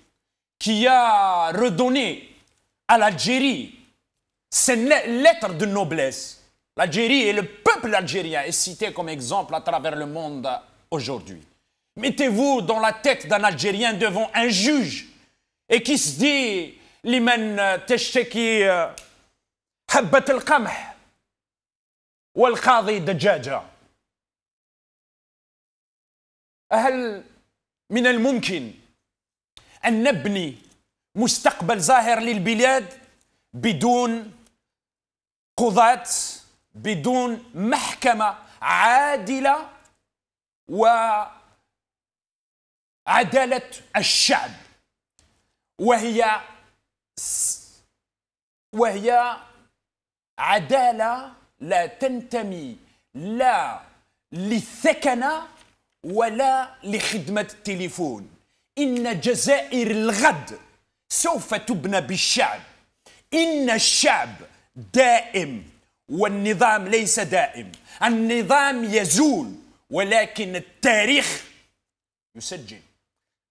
qui a redonné à l'Algérie ses lettres de noblesse. L'Algérie et le peuple algérien est cité comme exemple à travers le monde aujourd'hui. Mettez-vous dans la tête d'un Algérien devant un juge et qui se dit لمن تشتكي حبة القمح والقاضي دجاجة. هل من الممكن أن نبني مستقبل زاهر للبلاد بدون قضاة، بدون محكمة عادلة وعدالة الشعب، وهي عدالة لا تنتمي لا للثكنة ولا لخدمة التليفون. إن جزائر الغد سوف تبنى بالشعب. إن الشعب دائم والنظام ليس دائم. النظام يزول ولكن التاريخ يسجل.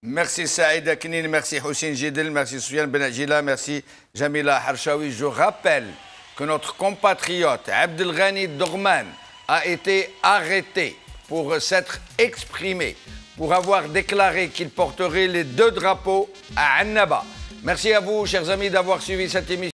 Merci Saïd Aknine, merci Houssine Jidel, merci Soufiane Benadjila, merci Jamila Harshawi. Je rappelle que notre compatriote Abdelghani Dorman a été arrêté pour s'être exprimé, pour avoir déclaré qu'il porterait les 2 drapeaux à Annaba. Merci à vous, chers amis, d'avoir suivi cette émission.